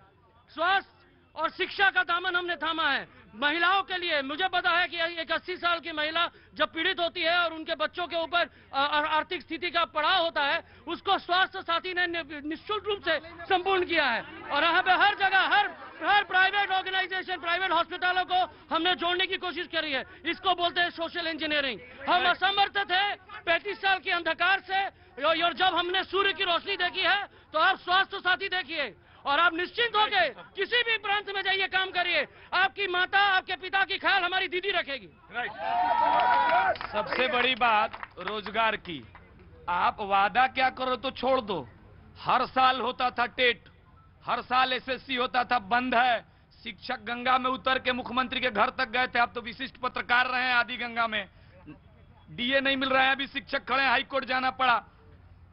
स्वास्थ्य और शिक्षा का दामन हमने थामा है महिलाओं के लिए. मुझे पता है कि एक 80 साल की महिला जब पीड़ित होती है और उनके बच्चों के ऊपर आर्थिक स्थिति का पड़ाव होता है, उसको स्वास्थ्य साथी ने निःशुल्क रूप से संपूर्ण किया है. और यहाँ पे हर जगह हर प्राइवेट ऑर्गेनाइजेशन, प्राइवेट हॉस्पिटलों को हमने जोड़ने की कोशिश करी है. इसको बोलते हैं सोशल इंजीनियरिंग. हम असमर्थ थे 35 साल के अंधकार से, और जब हमने सूर्य की रोशनी देखी है तो आप स्वास्थ्य साथी देखिए और आप निश्चिंत होकर किसी भी प्रांत में जाइए, काम करिए. आपकी माता, आपके पिता की ख्याल हमारी दीदी रखेगी. सबसे बड़ी बात रोजगार की. आप वादा क्या करो तो छोड़ दो. हर साल होता था टेट, हर साल एसएससी होता था, बंद है. शिक्षक गंगा में उतर के मुख्यमंत्री के घर तक गए थे. आप तो विशिष्ट पत्रकार रहे हैं आदि गंगा में. डीए नहीं मिल रहा है, अभी शिक्षक खड़े, हाईकोर्ट जाना पड़ा.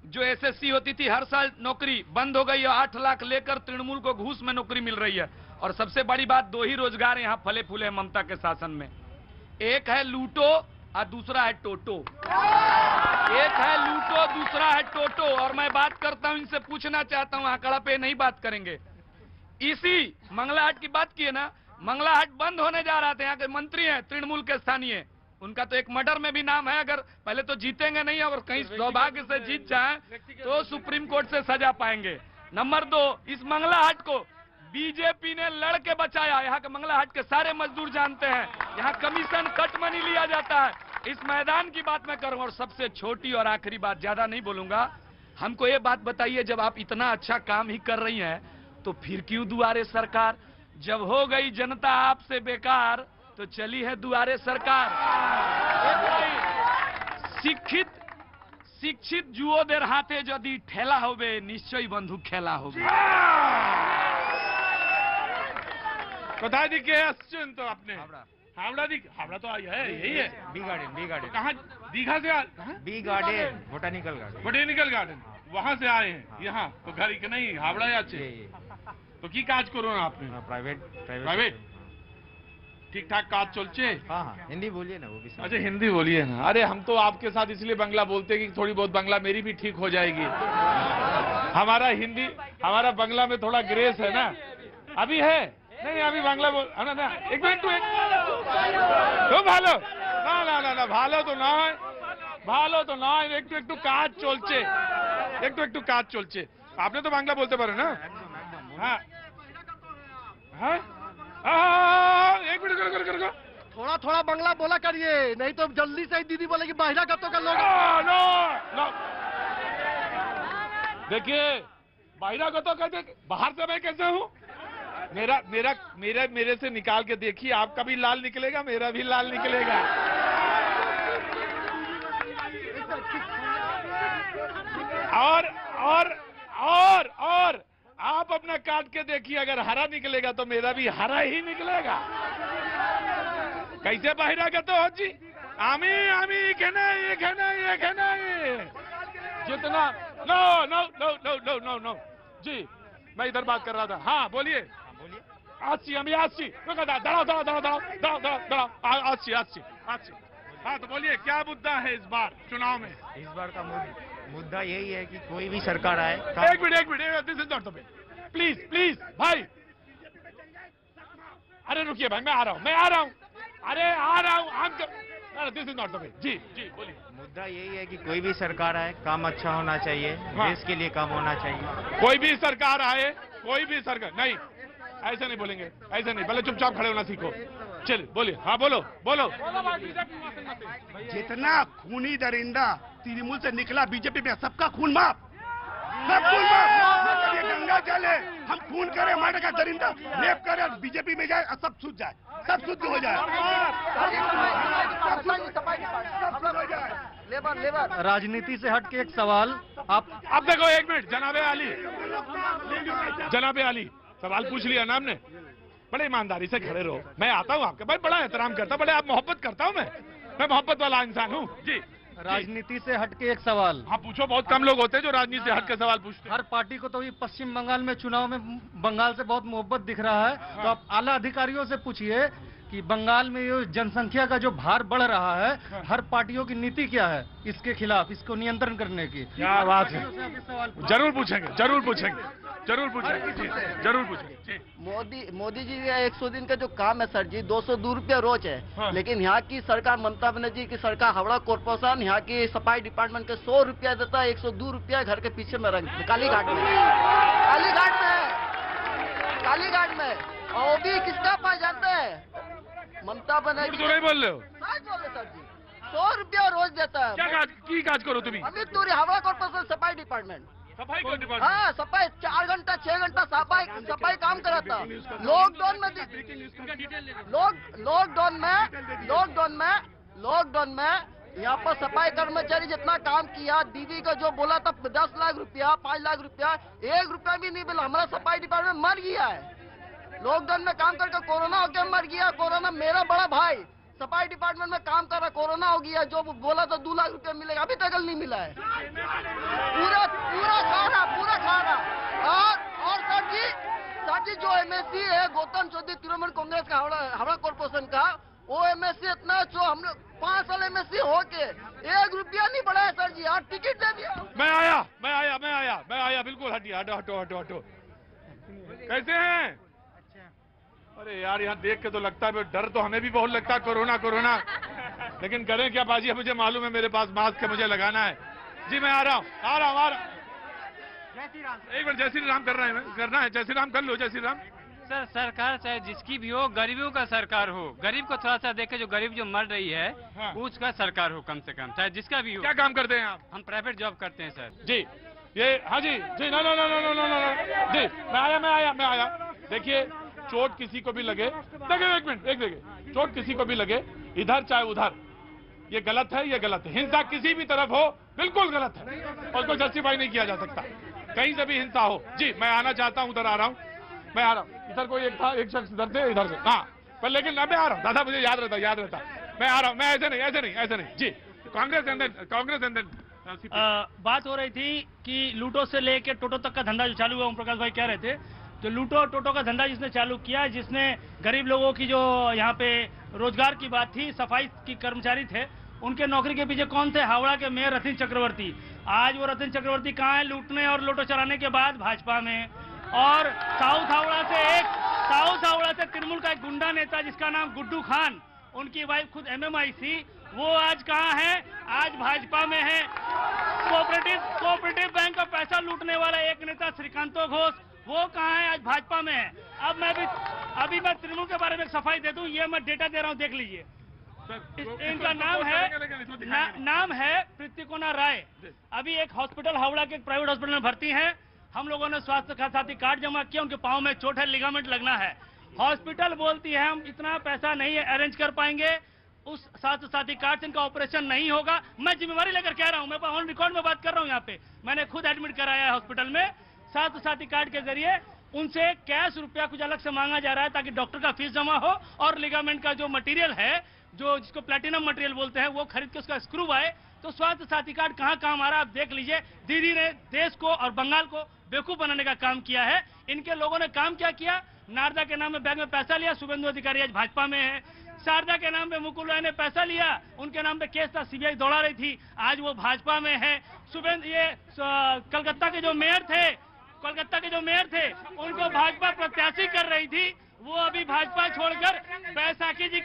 जो एसएससी होती थी हर साल नौकरी बंद हो गई है. 8 लाख लेकर तृणमूल को घूस में नौकरी मिल रही है. और सबसे बड़ी बात, 2 ही रोजगार यहाँ फले फूले हैं ममता के शासन में. एक है लूटो और दूसरा है टोटो. एक है लूटो, दूसरा है टोटो. और मैं बात करता हूं, इनसे पूछना चाहता हूं, आंकड़ा पे नहीं बात करेंगे. इसी मंगला हाट की बात की है ना, मंगला हाट बंद होने जा रहा था. यहाँ के मंत्री हैं तृणमूल के स्थानीय, उनका तो एक मर्डर में भी नाम है. अगर पहले तो जीतेंगे नहीं, और कहीं सौभाग्य से जीत जाएं तो सुप्रीम कोर्ट से सजा पाएंगे. नंबर 2, इस मंगला हाट को बीजेपी ने लड़ के बचाया. यहाँ के मंगला हाट के सारे मजदूर जानते हैं, यहाँ कमीशन कट मनी लिया जाता है. इस मैदान की बात मैं करूं. और सबसे छोटी और आखिरी बात, ज्यादा नहीं बोलूंगा, हमको ये बात बताइए, जब आप इतना अच्छा काम ही कर रही हैं तो फिर क्यों दुआरे सरकार? जब हो गई जनता आपसे बेकार तो चली है दुआरे सरकार. शिक्षित जुओদের হাতে যদি ঠেলা হবে নিশ্চয়ই বন্ধু খেলা হবে. কোথায় দিকে আসছেন তো আপনি? हावड़ा तो आई है, यही है. बी गार्डन कहाँ? दीघा से बी गार्डन, बोटेनिकल गार्डन, वहाँ से आए हैं यहाँ. तो घर के नहीं हावड़ा আছে. তো কি কাজ করুন আপনি? प्राइवेट ठीक ठाक काज चलছে? हाँ, हिंदी बोलिए ना वो भी. अच्छा हिंदी बोलिए ना. अरे हम तो आपके साथ इसलिए बंगला बोलते हैं कि थोड़ी बहुत बंगला मेरी भी ठीक हो जाएगी. हमारा बंगला में थोड़ा ग्रेस है ना. अभी है नहीं, अभी बांग्ला बोल ना. एक मिनट ভালো না ভালো তো নয়, একটু কাজ চলছে, একটু কাজ চলছে. আপনি তো বাংলা বলতে পারেন না? হ্যাঁ হ্যাঁ, एक मिनट करो. थोड़ा बंगला बोला करिए, नहीं तो जल्दी से दीदी बोलेगी महिला कब तो कर लोगे. देखिए बहिरागत तो कहते बाहर से मैं कैसे हूँ? मेरे से निकाल के देखिए, आपका भी लाल निकलेगा, मेरा भी लाल निकलेगा। और आप अपना काट के देखिए, अगर हरा निकलेगा तो मेरा भी हरा ही निकलेगा। कैसे बहिरागत हो जी? आमी आमी कहना जितना नो जी, मैं इधर बात कर रहा था। हाँ बोलिए। आसी हाँ तो बोलिए, क्या मुद्दा है इस बार चुनाव में? इस बार का मुद्दा यही है कि कोई भी सरकार आए। एक minute, this is not the way. Please भाई, अरे रुकिए भाई, मैं आ रहा हूँ। अरे आ रहा हूँ। This is not the way. जी बोलिए। मुद्दा यही है कि कोई भी सरकार आए, काम अच्छा होना चाहिए, देश के लिए काम होना चाहिए। कोई भी सरकार आए, कोई भी सरकार नहीं, ऐसे नहीं बोलेंगे, ऐसे नहीं, पहले चुपचाप खड़े होना सीखो। चल बोलिए। हाँ बोलो। जितना खूनी दरिंदा तृणमूल से निकला बीजेपी में, सबका खून माफ, सब खून माफ। ये गंगा जल है, हम खून करें, हमारे का दरिंदा रेप करे, बीजेपी में जाए, सब शुद्ध जाए, सब शुद्ध हो जाए। राजनीति से हट के एक सवाल आप देखो, एक मिनट, जनाबे आली सवाल पूछ लिया ना आपने, बड़े ईमानदारी से खड़े रहो। मैं आता हूँ आपके भाई, बड़ा एहतराम करता हूँ, बड़े आप मोहब्बत करता हूँ, मैं मोहब्बत वाला इंसान हूँ जी। राजनीति से हट के एक सवाल। हाँ पूछो, बहुत कम लोग होते हैं जो राजनीति से हट के सवाल पूछते हैं। हर पार्टी को तो ये पश्चिम बंगाल में चुनाव में बंगाल से बहुत मोहब्बत दिख रहा है। तो आप आला अधिकारियों से पूछिए कि बंगाल में ये जनसंख्या का जो भार बढ़ रहा है, हर पार्टियों की नीति क्या है इसके खिलाफ, इसको नियंत्रण करने की? क्या बात है, जरूर पूछेंगे। मोदी जी का 100 दिन का जो काम है सर जी, 202 रुपया रोज है। हाँ। लेकिन यहाँ की सरकार, ममता बनर्जी की सरकार, हावड़ा कॉर्पोरेशन यहाँ की सफाई डिपार्टमेंट के 100 रुपया देता है, 102 रुपया घर के पीछे में रख, कालीघाट में। और भी किसका पास जानते हैं? ममता बनर्जी। तो नहीं बोल रहे हो? सर जी, 100 रुपया रोज देता है। क्या काज करो तुम्हें? अमित तुरी, हावड़ा कॉर्पोरेशन सफाई डिपार्टमेंट। हाँ, सफाई 4 घंटा 6 घंटा सफाई काम कराता। लॉकडाउन में यहाँ पर सफाई कर्मचारी जितना काम किया, दीदी का जो बोला था 10 लाख रुपया, 5 लाख रुपया, 1 रुपया भी नहीं मिला। हमारा सफाई डिपार्टमेंट मर गया है, लॉकडाउन में काम करके कोरोना होकर मर गया। कोरोना, मेरा बड़ा भाई सफाई डिपार्टमेंट में काम कर रहा, कोरोना हो गया। जो बोला था 2 लाख रुपया मिलेगा, अभी तक नहीं मिला है। पूरा खा रहा। और सर जी जो एमएससी है गौतम चौधरी, तृणमूल कांग्रेस का हावड़ा कॉर्पोरेशन का, वो एमएससी इतना, जो हम लोग 5 साल एमएससी होके 1 रुपया नहीं बढ़ा है सर जी। आज टिकट दे दिया। मैं आया, बिल्कुल हटो। कैसे हैं? अरे यार, यहाँ देख के तो लगता है, डर तो हमें भी बहुत लगता है, कोरोना, लेकिन करें क्या बाजी, मुझे मालूम है मेरे पास मास्क है, मुझे लगाना है। जी मैं आ रहा हूँ। एक बार जय श्री राम करना है, जय श्री राम कर लो। जय श्री राम। सर, सरकार चाहे जिसकी भी हो, गरीबों का सरकार हो, गरीब को थोड़ा सा देखे, जो गरीब जो मर रही है, हाँ। उसका सरकार हो कम से कम, चाहे जिसका भी हो। क्या काम करते हैं आप? हम प्राइवेट जॉब करते हैं सर जी। ये हाँ जी नो जी, मैं आया। देखिए, चोट किसी को भी लगे, देखिए चोट किसी को भी लगे, इधर चाहे उधर, ये गलत है। हिंसा किसी भी तरफ हो, बिल्कुल गलत है, और कोई जस्टिफाई नहीं किया जा सकता, कहीं से भी हिंसा हो। जी मैं आना चाहता हूँ, उधर आ रहा हूँ। इधर कोई एक शख्स इधर से, हाँ, पर लेकिन मैं आ रहा हूँ दादा, मुझे याद रहता। मैं आ रहा हूँ, मैं ऐसे नहीं। जी, कांग्रेस एंड बात हो रही थी कि लूटो से लेके टोटो तक का धंधा जो चालू हुआ, ओम प्रकाश भाई कह रहे थे, तो लूटो टोटो का धंधा जिसने चालू किया, जिसने गरीब लोगों की जो यहाँ पे रोजगार की बात थी, सफाई की कर्मचारी थे, उनके नौकरी के पीछे कौन थे? हावड़ा के मेयर रतिन चक्रवर्ती। आज वो रतिन चक्रवर्ती कहाँ है? लूटने और लोटो चलाने के बाद भाजपा में। और साउथ हावड़ा से तृणमूल का एक गुंडा नेता जिसका नाम गुड्डू खान, उनकी वाइफ खुद MMIC, वो आज कहाँ है? आज भाजपा में है। कोऑपरेटिव बैंक का पैसा लूटने वाला एक नेता श्रीकांतो घोष, वो कहाँ है? आज भाजपा में है। अब मैं तृणमूल के बारे में सफाई दे दूं, ये मैं डेटा दे रहा हूं, देख लीजिए। इनका नाम है प्रीतिकोना राय। अभी एक हॉस्पिटल हावड़ा के एक प्राइवेट हॉस्पिटल में भर्ती हैं। हम लोगों ने स्वास्थ्य साथी कार्ड जमा किया, उनके पाँव में चोट है, लिगामेंट लगना है। हॉस्पिटल बोलती है हम इतना पैसा नहीं अरेंज कर पाएंगे, उस स्वास्थ्य साथी कार्ड से इनका ऑपरेशन नहीं होगा। मैं जिम्मेवारी लेकर कह रहा हूं, मैं ऑन रिकॉर्ड में बात कर रहा हूं। यहाँ पे मैंने खुद एडमिट कराया है हॉस्पिटल में। स्वास्थ्य साथी कार्ड के जरिए उनसे कैश रुपया कुछ अलग से मांगा जा रहा है ताकि डॉक्टर का फीस जमा हो और लिगामेंट का जो मटेरियल है, जो जिसको प्लेटिनम मटेरियल बोलते हैं, वो खरीद के उसका स्क्रू आए। तो स्वास्थ्य साथी कार्ड कहाँ काम आ रहा है आप देख लीजिए। दीदी ने देश को और बंगाल को बेवकूफ बनाने का काम किया है। इनके लोगों ने काम क्या किया? नारदा के नाम में बैग में पैसा लिया, शुभेंदु अधिकारी आज भाजपा में है। शारदा के नाम पे मुकुल राय ने पैसा लिया, उनके नाम पे केस था, सीबीआई दौड़ा रही थी, आज वो भाजपा में है। कलकत्ता के जो मेयर थे उनको भाजपा प्रत्याशी कर रही थी, वो अभी भाजपा छोड़कर बैसाखी जी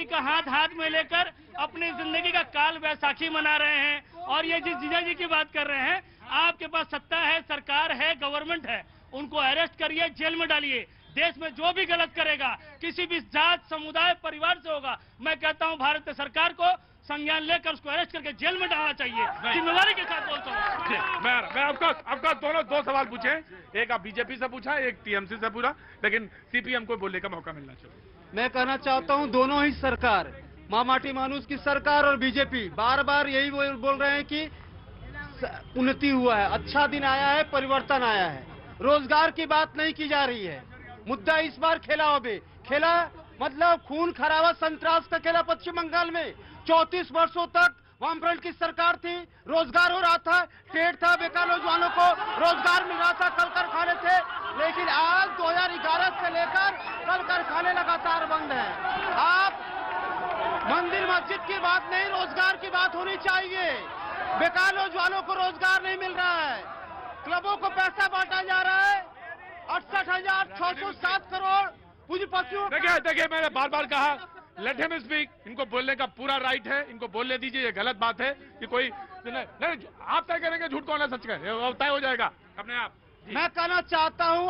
का हाथ में लेकर अपनी जिंदगी का काल बैसाखी मना रहे हैं। और ये जिस जीजा जी की बात कर रहे हैं, आपके पास सत्ता है, सरकार है, गवर्नमेंट है, उनको अरेस्ट करिए, जेल में डालिए। देश में जो भी गलत करेगा, किसी भी जात, समुदाय, परिवार से होगा, मैं कहता हूं भारत सरकार को संज्ञान लेकर उसको अरेस्ट करके जेल में डालना चाहिए। जिम्मेवारी के साथ बोलता हूं। मैं आपका दोनों दो सवाल पूछे, एक आप बीजेपी से पूछा, एक टीएमसी से पूछा, लेकिन सीपीएम को बोलने का मौका मिलना चाहिए। मैं कहना चाहता हूं दोनों ही सरकार, मामाटी मानुस की सरकार और बीजेपी बार बार यही बोल रहे हैं कि उन्नति हुआ है, अच्छा दिन आया है, परिवर्तन आया है। रोजगार की बात नहीं की जा रही है। मुद्दा इस बार खेला मतलब खून खराबा संतरास का खेला पश्चिम बंगाल में। 34 वर्षों तक वामफ्रंट की सरकार थी, रोजगार हो रहा था, ट्रेड था, बेकार नौजवानों को रोजगार मिल रहा था, कल कारखाने थे। लेकिन आज 2011 से लेकर कल कारखाने लगातार बंद हैं। आप मंदिर मस्जिद की बात नहीं, रोजगार की बात होनी चाहिए। बेकार नौजवानों को रोजगार नहीं मिल रहा है, क्लबों को पैसा बांटा जा रहा है। 68,607 करोड़ पूंजीपतियों। देखिए मैंने बार बार कहा, लेट हिम स्पीक, इनको बोलने का पूरा राइट है, इनको बोलने दीजिए। ये गलत बात है कि कोई नहीं, आप तय करेंगे झूठ कौन है सच का, तय हो जाएगा अपने आप। मैं कहना चाहता हूं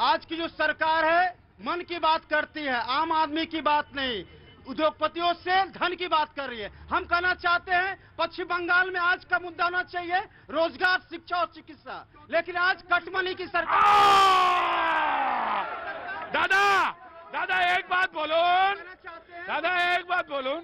आज की जो सरकार है मन की बात करती है, आम आदमी की बात नहीं, उद्योगपतियों से धन की बात कर रही है। हम कहना चाहते हैं पश्चिम बंगाल में आज का मुद्दा होना चाहिए रोजगार, शिक्षा और चिकित्सा, लेकिन आज कटमनी की सरकार। दादा एक बात बोलूं,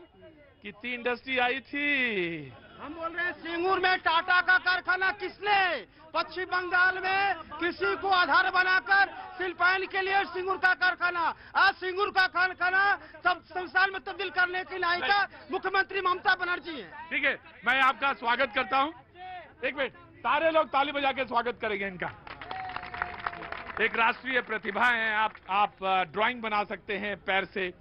कितनी इंडस्ट्री आई थी। हम बोल रहे हैं सिंगूर में टाटा का कारखाना किसने? पश्चिम बंगाल में किसी को आधार बनाकर शिल्पायन के लिए सिंगूर का कारखाना, आज सिंगूर का कारखाना सब संसार में तब्दील करने की नायिका मुख्यमंत्री ममता बनर्जी है। ठीक है, मैं आपका स्वागत करता हूं। एक मिनट, सारे लोग ताली बजा के स्वागत करेंगे इनका। एक राष्ट्रीय प्रतिभा है, आप ड्राइंग बना सकते हैं पैर से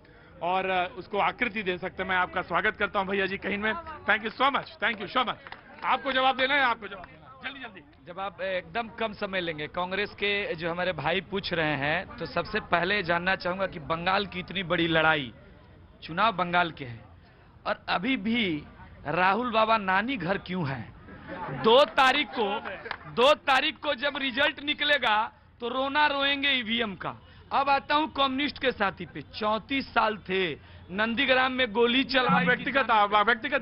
और उसको आकृति दे सकते हैं। मैं आपका स्वागत करता हूं भैया जी कहीं में। Thank you so much, thank you so much. आपको जवाब देना है, आपको जवाब देना, जल्दी जवाब एकदम कम समय लेंगे। कांग्रेस के जो हमारे भाई पूछ रहे हैं, तो सबसे पहले जानना चाहूंगा कि बंगाल की इतनी बड़ी लड़ाई, चुनाव बंगाल के हैं और अभी भी राहुल बाबा नानी घर क्यों है? 2 तारीख को जब रिजल्ट निकलेगा तो रोना रोएंगे ईवीएम का। अब आता हूं कम्युनिस्ट के साथी पे। 34 साल थे, नंदीग्राम में गोली चलवाई, व्यक्तिगत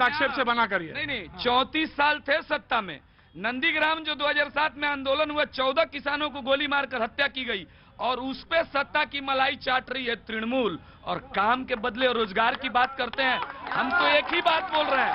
आक्षेप से बना करिए। नहीं, 34 साल थे सत्ता में। नंदीग्राम जो 2007 में आंदोलन हुआ, 14 किसानों को गोली मारकर हत्या की गई और उस पे सत्ता की मलाई चाट रही है तृणमूल। और काम के बदले रोजगार की बात करते हैं। हम तो एक ही बात बोल रहे हैं।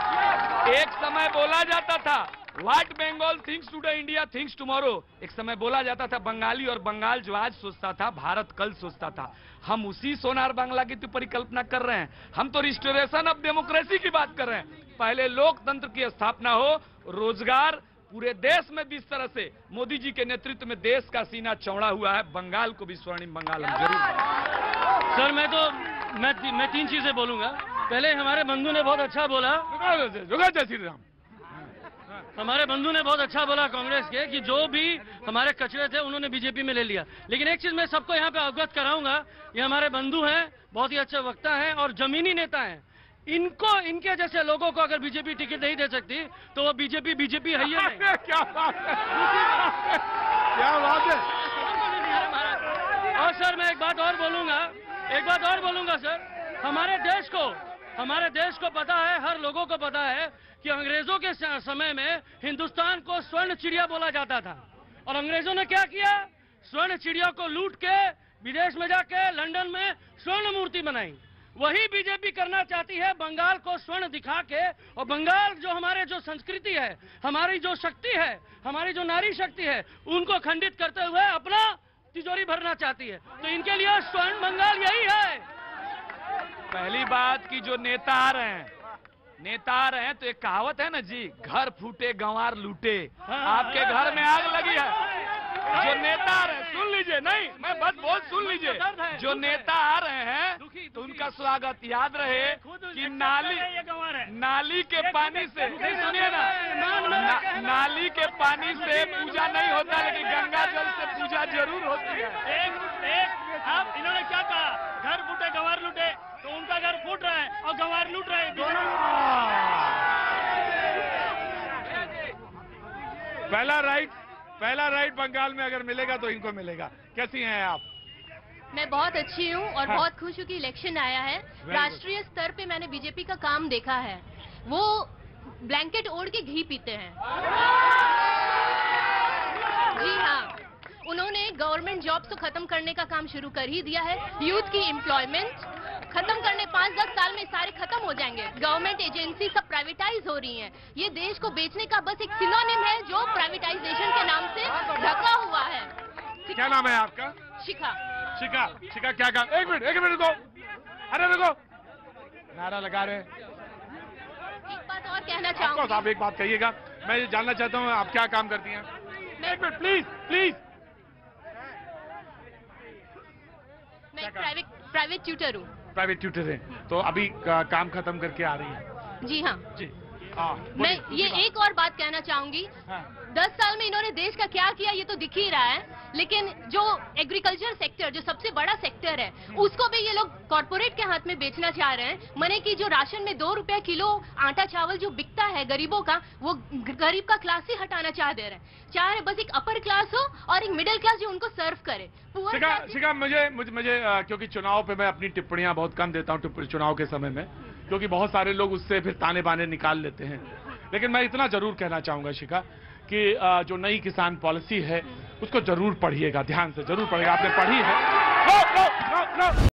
एक समय बोला जाता था what Bengal thinks today India thinks tomorrow. एक समय बोला जाता था बंगाली और बंगाल जो आज सोचता था भारत कल सोचता था। हम उसी सोनार बांग्ला की तो परिकल्पना कर रहे हैं। हम तो रिस्टोरेशन ऑफ डेमोक्रेसी की बात कर रहे हैं। पहले लोकतंत्र की स्थापना हो, रोजगार पूरे देश में जिस तरह से मोदी जी के नेतृत्व में देश का सीना चौड़ा हुआ है, बंगाल को भी स्वर्णिम बंगाल हम जरूर। सर मैं 3 चीजें बोलूंगा। पहले हमारे बंधु ने बहुत अच्छा बोला, हमारे बंधु ने बहुत अच्छा बोला कांग्रेस के, कि जो भी हमारे कचरे थे उन्होंने बीजेपी में ले लिया। लेकिन एक चीज मैं सबको यहाँ पे अवगत कराऊंगा, ये हमारे बंधु हैं, बहुत ही अच्छे वक्ता हैं और जमीनी नेता हैं। इनके जैसे लोगों को अगर बीजेपी टिकट नहीं दे सकती तो वो बीजेपी है ही नहीं। क्या बात है। और सर मैं एक बात और बोलूंगा सर, हमारे देश को पता है, हर लोगों को पता है कि अंग्रेजों के समय में हिंदुस्तान को स्वर्ण चिड़िया बोला जाता था। और अंग्रेजों ने क्या किया? स्वर्ण चिड़िया को लूट के विदेश में जाके लंदन में स्वर्ण मूर्ति बनाई। वही बीजेपी करना चाहती है, बंगाल को स्वर्ण दिखा के, और बंगाल जो हमारे जो संस्कृति है, हमारी जो शक्ति है, हमारी जो नारी शक्ति है, उनको खंडित करते हुए अपना तिजोरी भरना चाहती है। तो इनके लिए स्वर्ण बंगाल यही है। पहली बात की जो नेता आ रहे हैं तो एक कहावत है ना जी, घर फूटे गंवार लूटे। आपके घर में आग लगी है, जो नेता आ रहे हैं, सुन लीजिए, नहीं मैं बस बहुत सुन लीजिए, जो नेता आ रहे हैं तो उनका स्वागत, याद रहे कि नाली के पानी से, सुनिए ना, नाली के पानी से पूजा नहीं होता, लेकिन गंगा जल से पूजा जरूर होती है। अब इन्होंने क्या कहा? घर फूटे गंवार लूटे, तो उनका घर फूट रहा है और गंवार लूट रहे हैं दोनों। पहला राइट बंगाल में अगर मिलेगा तो इनको मिलेगा। कैसी हैं आप? मैं बहुत अच्छी हूँ और बहुत खुश हूँ कि इलेक्शन आया है। राष्ट्रीय स्तर पे मैंने बीजेपी का काम देखा है, वो ब्लैंकेट ओढ़ के घी पीते हैं। जी हाँ, उन्होंने गवर्नमेंट जॉब्स को खत्म करने का काम शुरू कर ही दिया है। यूथ की एम्प्लॉयमेंट खत्म करने 5-10 साल में सारे खत्म हो जाएंगे। गवर्नमेंट एजेंसी सब प्राइवेटाइज हो रही हैं। ये देश को बेचने का बस एक सिनोनिम है जो प्राइवेटाइजेशन के नाम से ढका हुआ है। क्या नाम है आपका? शिखा। शिखा क्या काम? एक मिनट रुको, अरे रुको, नारा लगा रहे। एक बात और कहना चाहूँगी। आप एक बात कहिएगा, मैं ये जानना चाहता हूँ आप क्या काम करती हैं? एक मिनट प्लीज। मैं प्राइवेट ट्यूटर हूँ। प्राइवेट ट्यूटर है, तो अभी काम खत्म करके आ रही है? जी हाँ। जी मैं ये एक और बात कहना चाहूंगी। 10 साल में इन्होंने देश का क्या किया ये तो दिख ही रहा है, लेकिन जो एग्रीकल्चर सेक्टर, जो सबसे बड़ा सेक्टर है, उसको भी ये लोग कॉर्पोरेट के हाथ में बेचना चाह रहे हैं। माने कि जो राशन में 2 रुपया किलो आटा चावल जो बिकता है गरीबों का, वो गरीब का क्लास ही हटाना चाह दे रहे हैं। चाह रहे बस एक अपर क्लास हो और एक मिडिल क्लास जो उनको सर्व करे। शिखा, मुझे क्योंकि चुनाव पे मैं अपनी टिप्पणियां बहुत कम देता हूँ चुनाव के समय में, क्योंकि बहुत सारे लोग उससे फिर ताने बाने निकाल लेते हैं। लेकिन मैं इतना जरूर कहना चाहूंगा शिखा कि जो नई किसान पॉलिसी है उसको जरूर पढ़िएगा, ध्यान से जरूर पढ़िएगा। आपने पढ़ी है?